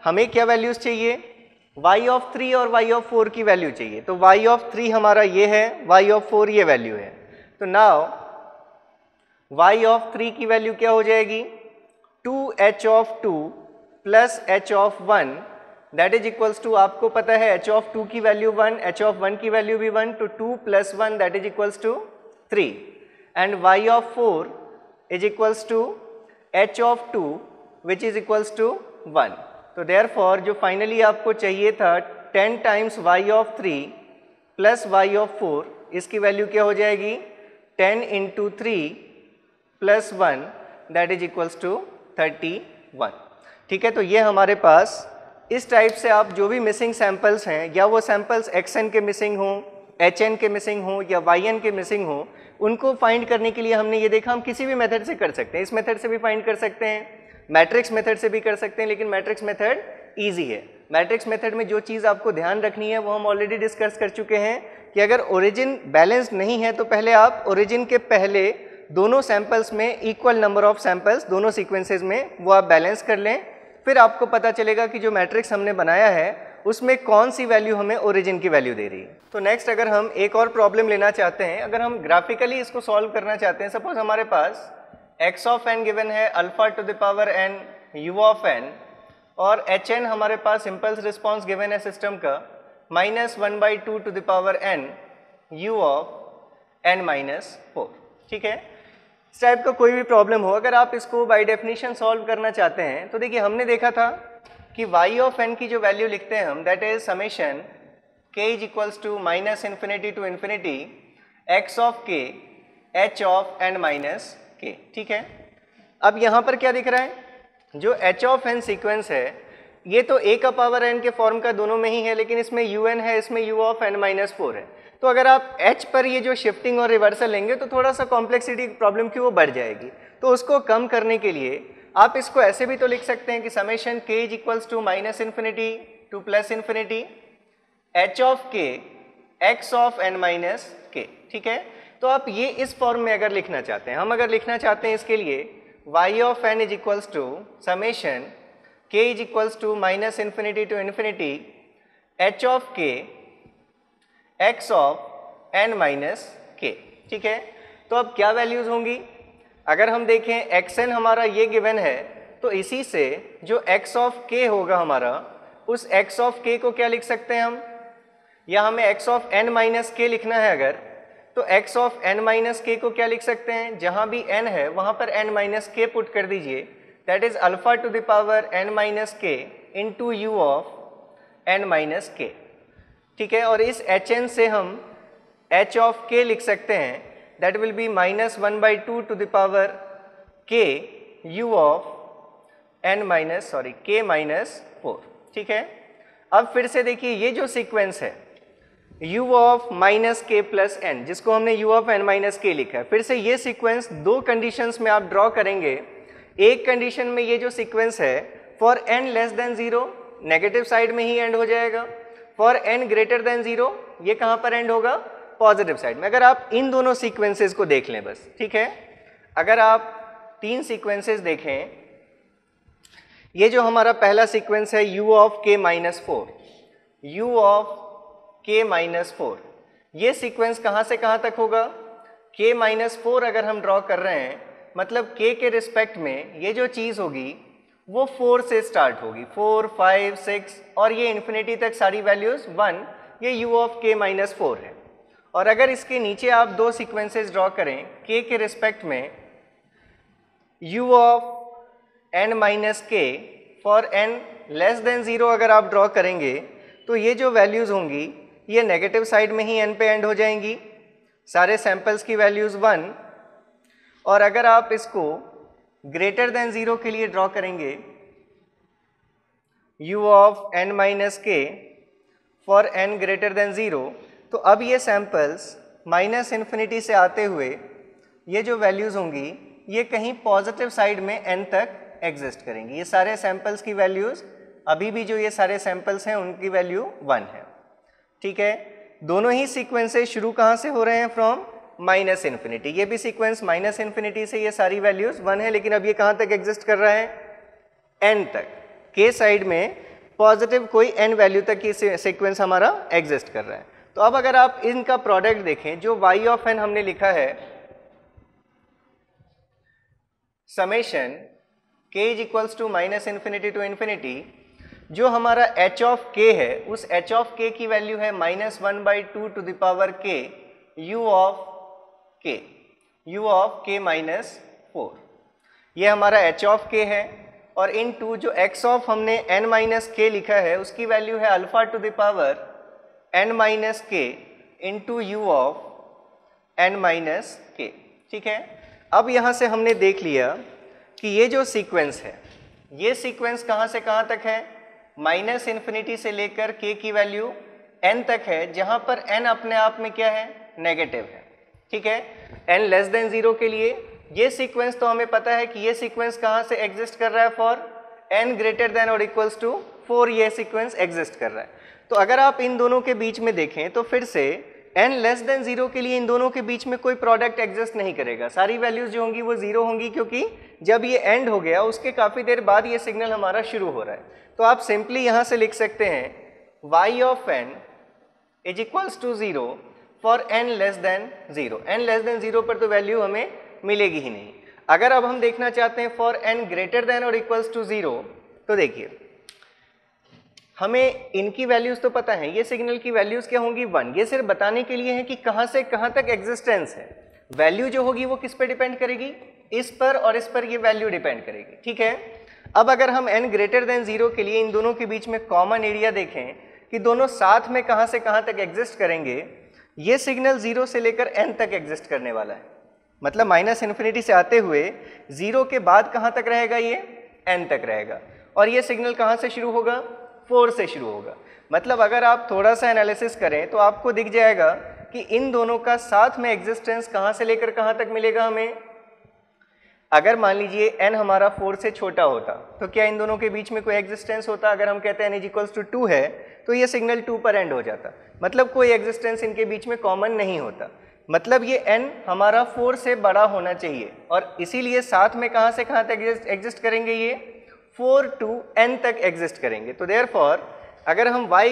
हमें क्या वैल्यूज़ चाहिए, y ऑफ 3 और y ऑफ 4 की वैल्यू चाहिए। तो y ऑफ 3 हमारा ये है, y ऑफ 4 ये वैल्यू है। तो नाउ y ऑफ 3 की वैल्यू क्या हो जाएगी 2h of 2 plus h of 1 that is equals to, आपको पता है h ऑफ 2 की वैल्यू 1, h ऑफ 1 की वैल्यू भी 1, तो 2 plus 1 that is equals to 3 and y of 4 is equals to h of 2 which is equals to 1। तो therefore जो finally आपको चाहिए था 10 times y of 3 plus y of 4, इसकी वैल्यू क्या हो जाएगी 10 into 3 plus 1 that is equals to 31। ठीक है, तो ये हमारे पास इस टाइप से आप जो भी मिसिंग सैंपल्स हैं, या वो सैंपल्स xn के मिसिंग हों, hn के मिसिंग हों या yn के मिसिंग हों, उनको फाइंड करने के लिए हमने ये देखा हम किसी भी मेथड से कर सकते हैं। इस मेथड से भी फाइंड कर सकते हैं, मैट्रिक्स मेथड से भी कर सकते हैं, लेकिन मैट्रिक्स मेथड ईजी है। मैट्रिक्स मेथड में जो चीज़ आपको ध्यान रखनी है वो हम ऑलरेडी डिस्कस कर चुके हैं कि अगर ओरिजिन बैलेंस्ड नहीं है तो पहले आप ओरिजिन के पहले दोनों सैंपल्स में इक्वल नंबर ऑफ सैंपल्स दोनों सीक्वेंसेस में वो आप बैलेंस कर लें, फिर आपको पता चलेगा कि जो मैट्रिक्स हमने बनाया है उसमें कौन सी वैल्यू हमें ओरिजिन की वैल्यू दे रही है। तो नेक्स्ट अगर हम एक और प्रॉब्लम लेना चाहते हैं, अगर हम ग्राफिकली इसको सॉल्व करना चाहते हैं, सपोज हमारे पास x ऑफ n गिवन है alpha to the power n u of n और hn हमारे पास इम्पल्स रिस्पॉन्स गिवन है सिस्टम का -1/2 to the power n u of n minus 4। ठीक है, इस टाइप का कोई भी प्रॉब्लम हो, अगर आप इसको बाय डेफिनेशन सॉल्व करना चाहते हैं तो देखिए हमने देखा था कि y ऑफ n की जो वैल्यू लिखते हैं हम that is summation k is equals to minus infinity to infinity x of k h of n minus k। ठीक है, अब यहाँ पर क्या दिख रहा है, जो h ऑफ n सीक्वेंस है ये तो a का पावर n के फॉर्म का दोनों में ही है, लेकिन इसमें un है, इसमें u ऑफ n माइनस 4 है। तो अगर आप h पर ये जो शिफ्टिंग और रिवर्सल लेंगे तो थोड़ा सा कॉम्प्लेक्सिटी प्रॉब्लम की वो बढ़ जाएगी। तो उसको कम करने के लिए आप इसको ऐसे भी तो लिख सकते हैं कि summation k is equals to minus infinity to plus infinity h of k x of n minus k। ठीक है, तो आप ये इस फॉर्म में अगर लिखना चाहते हैं, हम अगर लिखना चाहते हैं इसके लिए y of n is equals to summation k is equals to minus infinity to infinity h of k x of n minus k। ठीक है, तो अब क्या वैल्यूज़ होंगी, अगर हम देखें xn हमारा ये गिवन है तो इसी से जो x ऑफ k होगा हमारा, उस x ऑफ k को क्या लिख सकते हैं हम, या हमें x of n minus k लिखना है अगर, तो x of n minus k को क्या लिख सकते हैं, जहाँ भी n है वहाँ पर n माइनस k पुट कर दीजिए, that is alpha to the power n minus k into u of n minus k। ठीक है, और इस hn से हम h ऑफ k लिख सकते हैं, that will be -1/2 to the power k u of k minus 4। ठीक है, अब फिर से देखिए ये जो सीक्वेंस है u ऑफ माइनस के प्लस एन, जिसको हमने u ऑफ n माइनस के लिखा है। फिर से ये सीक्वेंस दो कंडीशंस में आप ड्रॉ करेंगे। एक कंडीशन में ये जो सीक्वेंस है for n less than 0 negative side में ही एंड हो जाएगा, फॉर n ग्रेटर देन 0 ये कहाँ पर एंड होगा, पॉजिटिव साइड में। अगर आप इन दोनों सीक्वेंसेस को देख लें बस, ठीक है। अगर आप तीन सीक्वेंसेस देखें, ये जो हमारा पहला सीक्वेंस है u of k minus 4, u of k minus 4, ये सीक्वेंस कहाँ से कहाँ तक होगा, k माइनस 4 अगर हम ड्रॉ कर रहे हैं मतलब k के रिस्पेक्ट में ये जो चीज़ होगी वो 4 से स्टार्ट होगी, 4, 5, 6 और ये इन्फिनिटी तक सारी वैल्यूज़ 1, ये u ऑफ k माइनस 4 है। और अगर इसके नीचे आप दो सीक्वेंसेस ड्रॉ करें k के रिस्पेक्ट में, u ऑफ n माइनस के फॉर n लेस देन 0 अगर आप ड्रॉ करेंगे तो ये जो वैल्यूज़ होंगी ये नेगेटिव साइड में ही n पे एंड हो जाएंगी, सारे सैंपल्स की वैल्यूज़ 1। और अगर आप इसको ग्रेटर देन 0 के लिए ड्रॉ करेंगे, u ऑफ n माइनस के फॉर n ग्रेटर देन 0, तो अब ये सैंपल्स माइनस इन्फिनिटी से आते हुए ये जो वैल्यूज़ होंगी ये कहीं पॉजिटिव साइड में n तक एग्जिस्ट करेंगी। ये सारे सैंपल्स की वैल्यूज़ अभी भी जो ये सारे सैंपल्स हैं उनकी वैल्यू 1 है, ठीक है। दोनों ही सीक्वेंसेस शुरू कहाँ से हो रहे हैं, फ्रॉम माइनस इन्फिनिटी। ये भी सीक्वेंस माइनस इन्फिनिटी से ये सारी वैल्यूज़ 1 है, लेकिन अब ये कहाँ तक एग्जिस्ट कर रहा है, n तक। के साइड में पॉजिटिव कोई n वैल्यू तक की सीक्वेंस हमारा एग्जिस्ट कर रहा है। तो अब अगर आप इनका प्रोडक्ट देखें, जो y ऑफ n हमने लिखा है summation k is equals to minus infinity to infinity, जो हमारा h ऑफ k है उस h ऑफ k की वैल्यू है -1/2 to the power k u of k minus 4। ये हमारा h ऑफ k है, और इन टू जो x ऑफ हमने n माइनस k लिखा है उसकी वैल्यू है alpha to the power n minus k into u of n minus k, ठीक है। अब यहाँ से हमने देख लिया कि ये जो सीक्वेंस है ये सीक्वेंस कहाँ से कहाँ तक है, माइनस इन्फिनिटी से लेकर k की वैल्यू n तक है, जहाँ पर n अपने आप में क्या है, नेगेटिव है, ठीक है। n लेस देन 0 के लिए ये सीक्वेंस तो हमें पता है कि ये सीक्वेंस कहाँ से एग्जिस्ट कर रहा है, फॉर n ग्रेटर देन और इक्वल्स टू 4 ये सीक्वेंस एग्जिस्ट कर रहा है। तो अगर आप इन दोनों के बीच में देखें तो फिर से n लेस देन 0 के लिए इन दोनों के बीच में कोई प्रोडक्ट एग्जिस्ट नहीं करेगा, सारी वैल्यूज जो होंगी वो 0 होंगी, क्योंकि जब ये एंड हो गया उसके काफ़ी देर बाद ये सिग्नल हमारा शुरू हो रहा है। तो आप सिंपली यहाँ से लिख सकते हैं y of n is equals to 0 for n less than 0। n less than 0 पर तो वैल्यू हमें मिलेगी ही नहीं। अगर अब हम देखना चाहते हैं फॉर n ग्रेटर देन और इक्वल्स टू 0, तो देखिए हमें इनकी वैल्यूज़ तो पता है, ये सिग्नल की वैल्यूज़ क्या होंगी 1। ये सिर्फ बताने के लिए है कि कहाँ से कहाँ तक एग्जिस्टेंस है। वैल्यू जो होगी वो किस पर डिपेंड करेगी, इस पर, और इस पर ये वैल्यू डिपेंड करेगी, ठीक है। अब अगर हम n ग्रेटर देन 0 के लिए इन दोनों के बीच में कॉमन एरिया देखें कि दोनों साथ में कहाँ से कहाँ तक एग्जिस्ट करेंगे, ये सिग्नल 0 से लेकर n तक एग्जिस्ट करने वाला है। मतलब माइनस इन्फिनिटी से आते हुए 0 के बाद कहाँ तक रहेगा, ये n तक रहेगा। और ये सिग्नल कहाँ से शुरू होगा, 4 से शुरू होगा। मतलब अगर आप थोड़ा सा एनालिसिस करें तो आपको दिख जाएगा कि इन दोनों का साथ में एग्जिस्टेंस कहाँ से लेकर कहाँ तक मिलेगा हमें। अगर मान लीजिए n हमारा 4 से छोटा होता तो क्या इन दोनों के बीच में कोई एग्जिस्टेंस होता। अगर हम कहते हैं n इज इक्वल्स टू 2 है तो ये सिग्नल 2 पर एंड हो जाता, मतलब कोई एग्जिस्टेंस इनके बीच में कॉमन नहीं होता। मतलब ये n हमारा 4 से बड़ा होना चाहिए, और इसीलिए साथ में कहाँ से कहाँ तक एग्जिस्ट करेंगे, ये 4 to n तक एग्जिस्ट करेंगे। तो देयरफॉर अगर हम y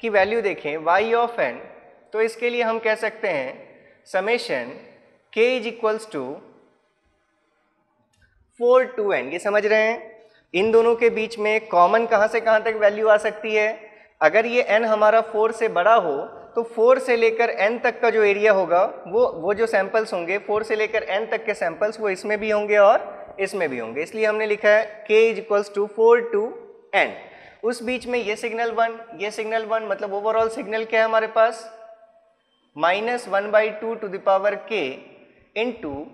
की वैल्यू देखें y ऑफ n, तो इसके लिए हम कह सकते हैं summation k is equals to 4 to n। ये समझ रहे हैं, इन दोनों के बीच में कॉमन कहाँ से कहाँ तक वैल्यू आ सकती है। अगर ये n हमारा 4 से बड़ा हो तो 4 से लेकर n तक का जो एरिया होगा वो जो सैंपल्स होंगे 4 से लेकर n तक के सैंपल्स वो इसमें भी होंगे और इसमें भी होंगे। इसलिए हमने लिखा है k is equals to 4 to n। उस बीच में ये सिग्नल 1, ये सिग्नल 1, मतलब ओवरऑल सिग्नल क्या है हमारे पास, -1/2 to the power k into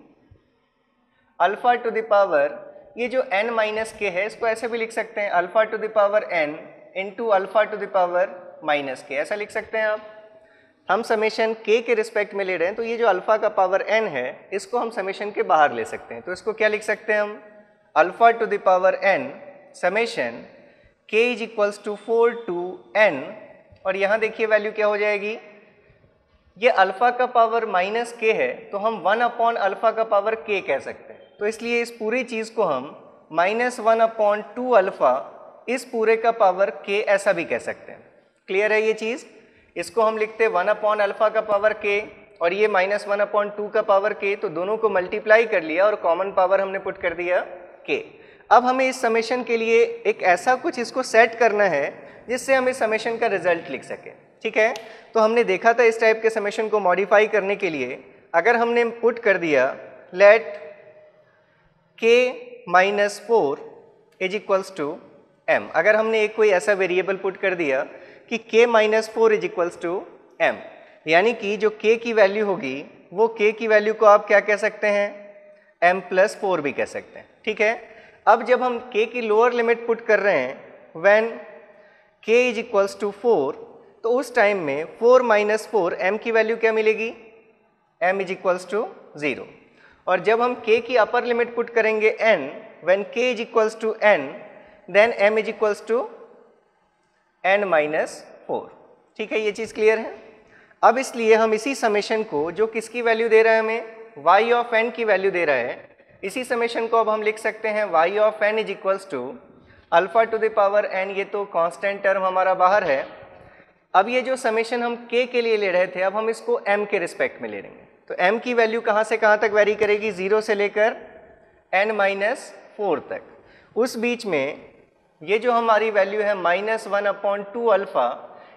alpha to the power, ये जो n माइनस k है इसको ऐसे भी लिख सकते हैं alpha to the power n into alpha to the power minus k, ऐसा लिख सकते हैं आप। हम समेशन k के रिस्पेक्ट में ले रहे हैं, तो ये जो अल्फा का पावर n है इसको हम समेशन के बाहर ले सकते हैं। तो इसको क्या लिख सकते हैं हम, alpha to the power n summation k is equals to 4 to n, और यहाँ देखिए वैल्यू क्या हो जाएगी, ये अल्फा का पावर माइनस k है तो हम 1 अपॉन अल्फा का पावर k कह सकते हैं। तो इसलिए इस पूरी चीज़ को हम -1 अपॉन 2 अल्फा इस पूरे का पावर k ऐसा भी कह सकते हैं। क्लियर है ये चीज़? इसको हम लिखते हैं 1 अपॉन अल्फा का पावर k और ये -1 अपॉन 2 का पावर k, तो दोनों को मल्टीप्लाई कर लिया और कॉमन पावर हमने पुट कर दिया k। अब हमें इस समेशन के लिए एक ऐसा कुछ इसको सेट करना है जिससे हम इस समेशन का रिजल्ट लिख सकें। ठीक है, तो हमने देखा था इस टाइप के समेशन को मॉडिफाई करने के लिए अगर हमने पुट कर दिया let k minus 4 is equals to m, अगर हमने एक कोई ऐसा वेरिएबल पुट कर दिया कि k minus 4 is equals to m, यानी कि जो k की वैल्यू होगी वो k की वैल्यू को आप क्या कह सकते हैं, m प्लस 4 भी कह सकते हैं। ठीक है, अब जब हम k की लोअर लिमिट पुट कर रहे हैं when k is equals to 4, तो उस टाइम में 4 माइनस 4 m की वैल्यू क्या मिलेगी, m इज इक्वल्स टू 0। और जब हम k की अपर लिमिट पुट करेंगे n when k is equals to n, then m is equals to n minus 4। ठीक है, ये चीज़ क्लियर है? अब इसलिए हम इसी समेशन को जो किसकी वैल्यू दे रहा है हमें, y ऑफ n की वैल्यू दे रहा है, इसी समेशन को अब हम लिख सकते हैं y of n is equals to alpha to the power n, ये तो कांस्टेंट टर्म हमारा बाहर है। अब ये जो समेशन हम k के लिए ले रहे थे अब हम इसको m के रिस्पेक्ट में ले लेंगे। तो m की वैल्यू कहाँ से कहाँ तक वेरी करेगी, 0 से लेकर n माइनस 4 तक। उस बीच में ये जो हमारी वैल्यू है -1 अपॉन 2 अल्फा,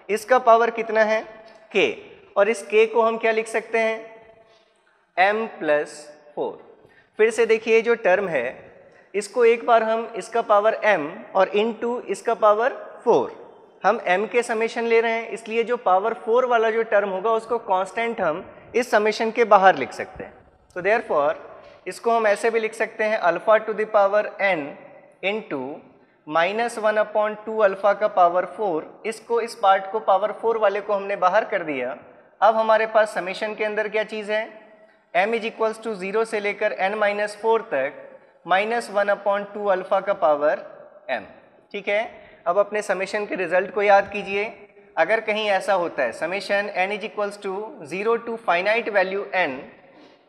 इसका पावर कितना है k, और इस k को हम क्या लिख सकते हैं m प्लस 4। फिर से देखिए जो टर्म है इसको एक बार हम इसका पावर m और इनटू इसका पावर 4, हम m के समेशन ले रहे हैं इसलिए जो पावर 4 वाला जो टर्म होगा उसको कांस्टेंट हम इस समेशन के बाहर लिख सकते हैं। तो देयरफॉर इसको हम ऐसे भी लिख सकते हैं alpha to the power n into -1 upon 2 alpha का पावर 4, इसको इस पार्ट को पावर 4 वाले को हमने बाहर कर दिया। अब हमारे पास समेशन के अंदर क्या चीज़ है, m इज इक्वल्स टू 0 से लेकर n माइनस 4 तक -1 अपॉन 2 अल्फा का पावर m। ठीक है, अब अपने समेशन के रिजल्ट को याद कीजिए। अगर कहीं ऐसा होता है summation n is equals to 0 to finite value n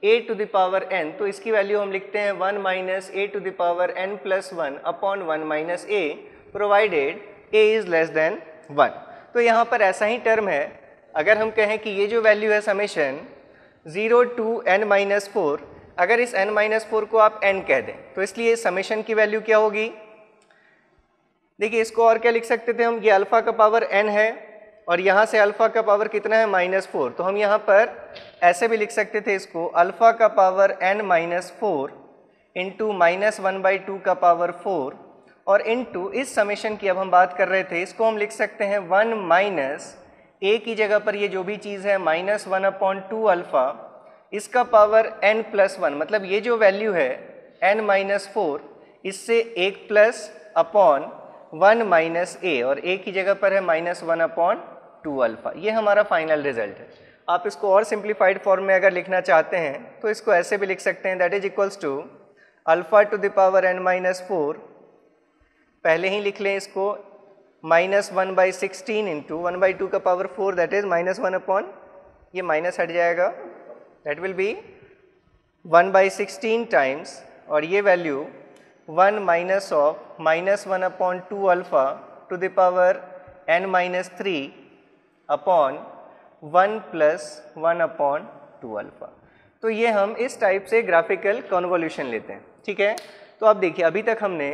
a to the power n, तो इसकी वैल्यू हम लिखते हैं 1 minus a to the power n plus 1 upon 1 minus a, provided a is less than 1। तो यहाँ पर ऐसा ही टर्म है, अगर हम कहें कि ये जो वैल्यू है समेशन 0 टू n माइनस 4, अगर इस n माइनस 4 को आप n कह दें तो इसलिए समेशन की वैल्यू क्या होगी, देखिए इसको और क्या लिख सकते थे हम, ये अल्फा का पावर n है और यहाँ से अल्फा का पावर कितना है -4, तो हम यहाँ पर ऐसे भी लिख सकते थे इसको अल्फा का पावर n माइनस 4 इंटू -1/2 का पावर 4, और इंटू इस समेशन की अब हम बात कर रहे थे इसको हम लिख सकते हैं 1 माइनस a की जगह पर ये जो भी चीज़ है -1 अपॉन 2 अल्फा, इसका पावर n प्लस 1, मतलब ये जो वैल्यू है n माइनस 4 इससे 1 प्लस अपॉन 1 माइनस a, और a की जगह पर है -1 अपॉन 2 अल्फा। ये हमारा फाइनल रिजल्ट है। आप इसको और सिंप्लीफाइड फॉर्म में अगर लिखना चाहते हैं तो इसको ऐसे भी लिख सकते हैं, that is equals to alpha to the power n minus 4, पहले ही लिख लें इसको -1/16 इंटू 1/2 का पावर 4, दैट इज -1 अपॉन, ये माइनस हट जाएगा, दैट विल बी 1/16 टाइम्स, और ये value 1 minus of -1 upon 2 alpha to the power n minus 3 upon 1 plus 1 upon 2 alpha. तो ये हम इस टाइप से ग्राफिकल कन्वोल्यूशन लेते हैं। ठीक है, तो आप देखिए अभी तक हमने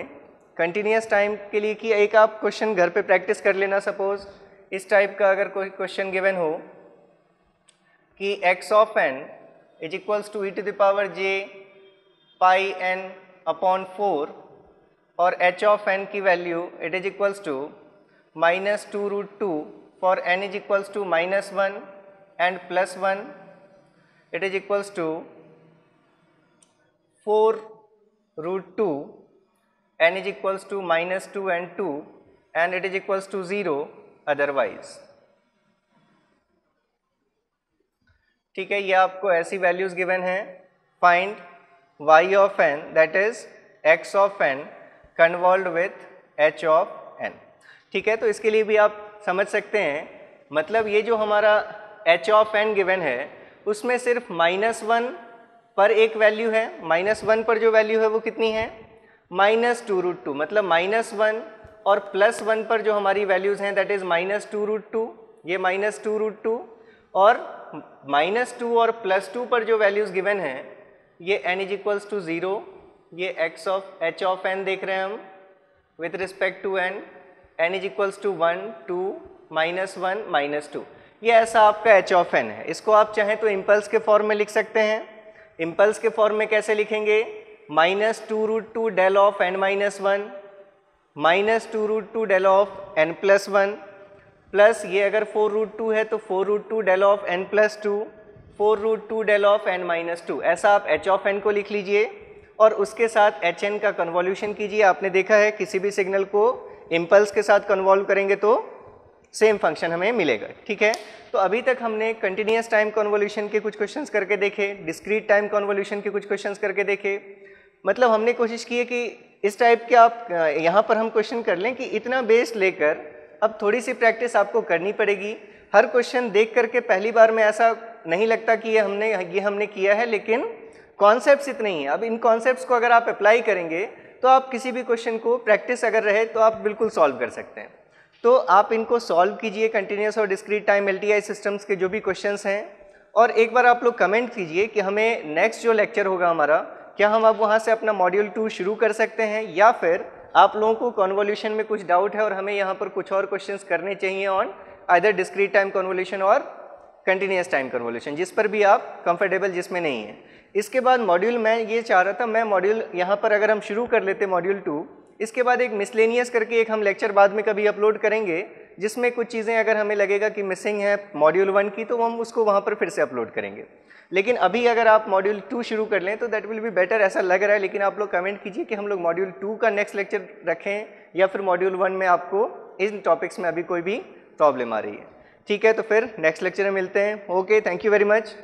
कंटिन्यूस टाइम के लिए किया, एक आप क्वेश्चन घर पे प्रैक्टिस कर लेना। सपोज इस टाइप का अगर कोई क्वेश्चन गिवन हो कि x of n is equals to e to the power j pi n upon 4, और h ऑफ n की value it is equals to -2√2 for n is equals to -1 and +1, it is equals to 4√2, n is equals to -2 and 2, and it is equals to 0 otherwise. ठीक है, ये आपको ऐसी values given हैं, find y of n that is x of n convolved with h of n। ठीक है, तो इसके लिए भी आप समझ सकते हैं, मतलब ये जो हमारा h ऑफ n गिवन है उसमें सिर्फ -1 पर एक वैल्यू है, -1 पर जो वैल्यू है वो कितनी है, -2√2, मतलब -1 और +1 पर जो हमारी वैल्यूज़ हैं दैट इज़ -2√2, ये -2√2, और -2 और +2 पर जो वैल्यूज़ गिवन हैं ये n = 0, ये h ऑफ n देख रहे हैं हम विथ रिस्पेक्ट टू n = 1, 2, -1, -2, ये ऐसा आपका h ऑफ n है। इसको आप चाहें तो इम्पल्स के फॉर्म में लिख सकते हैं। इम्पल्स के फॉर्म में कैसे लिखेंगे, -2√2 del of n -1, -2√2 del of n +1, plus ये अगर 4√2 है तो 4√2 del of n +2, 4√2 del of n -2, ऐसा आप h ऑफ n को लिख लीजिए और उसके साथ hn का कन्वॉल्यूशन कीजिए। आपने देखा है किसी भी सिग्नल को इम्पल्स के साथ कन्वॉल्व करेंगे तो सेम फंक्शन हमें मिलेगा। ठीक है, तो अभी तक हमने कंटिन्यूस टाइम कन्वॉल्यूशन के कुछ क्वेश्चंस करके देखे, डिस्क्रीट टाइम कन्वॉल्यूशन के कुछ क्वेश्चंस करके देखे, मतलब हमने कोशिश की है कि इस टाइप के आप यहाँ पर हम क्वेश्चन कर लें कि इतना बेस लेकर अब थोड़ी सी प्रैक्टिस आपको करनी पड़ेगी। हर क्वेश्चन देख करके पहली बार में ऐसा नहीं लगता कि ये हमने किया है, लेकिन कॉन्सेप्ट्स इतने ही हैं। अब इन कॉन्सेप्ट्स को अगर आप अप्लाई करेंगे तो आप किसी भी क्वेश्चन को प्रैक्टिस अगर रहे तो आप बिल्कुल सॉल्व कर सकते हैं। तो आप इनको सॉल्व कीजिए, कंटिन्यूस और डिस्क्रीट टाइम LTI सिस्टम्स के जो भी क्वेश्चंस हैं, और एक बार आप लोग कमेंट कीजिए कि हमें नेक्स्ट जो लेक्चर होगा हमारा, क्या हम अब वहाँ से अपना मॉड्यूल 2 शुरू कर सकते हैं, या फिर आप लोगों को कन्वॉल्यूशन में कुछ डाउट है और हमें यहाँ पर कुछ और क्वेश्चंस करने चाहिए on either discrete time convolution और कंटिन्यूस टाइम कन्वॉल्यूशन, जिस पर भी आप कंफर्टेबल, जिसमें नहीं है। इसके बाद मॉड्यूल, मैं ये चाह रहा था, मैं मॉड्यूल यहाँ पर अगर हम शुरू कर लेते मॉड्यूल 2, इसके बाद एक मिसलेनियस करके एक हम लेक्चर बाद में कभी अपलोड करेंगे, जिसमें कुछ चीज़ें अगर हमें लगेगा कि मिसिंग है मॉड्यूल 1 की तो हम उसको वहाँ पर फिर से अपलोड करेंगे। लेकिन अभी अगर आप मॉड्यूल 2 शुरू कर लें तो दैट विल बी बेटर, ऐसा लग रहा है। लेकिन आप लोग कमेंट कीजिए कि हम लोग मॉड्यूल 2 का नेक्स्ट लेक्चर रखें या फिर मॉड्यूल 1 में आपको इन टॉपिक्स में अभी कोई भी प्रॉब्लम आ रही है। ठीक है, तो फिर नेक्स्ट लेक्चर में मिलते हैं। Okay, thank you very much.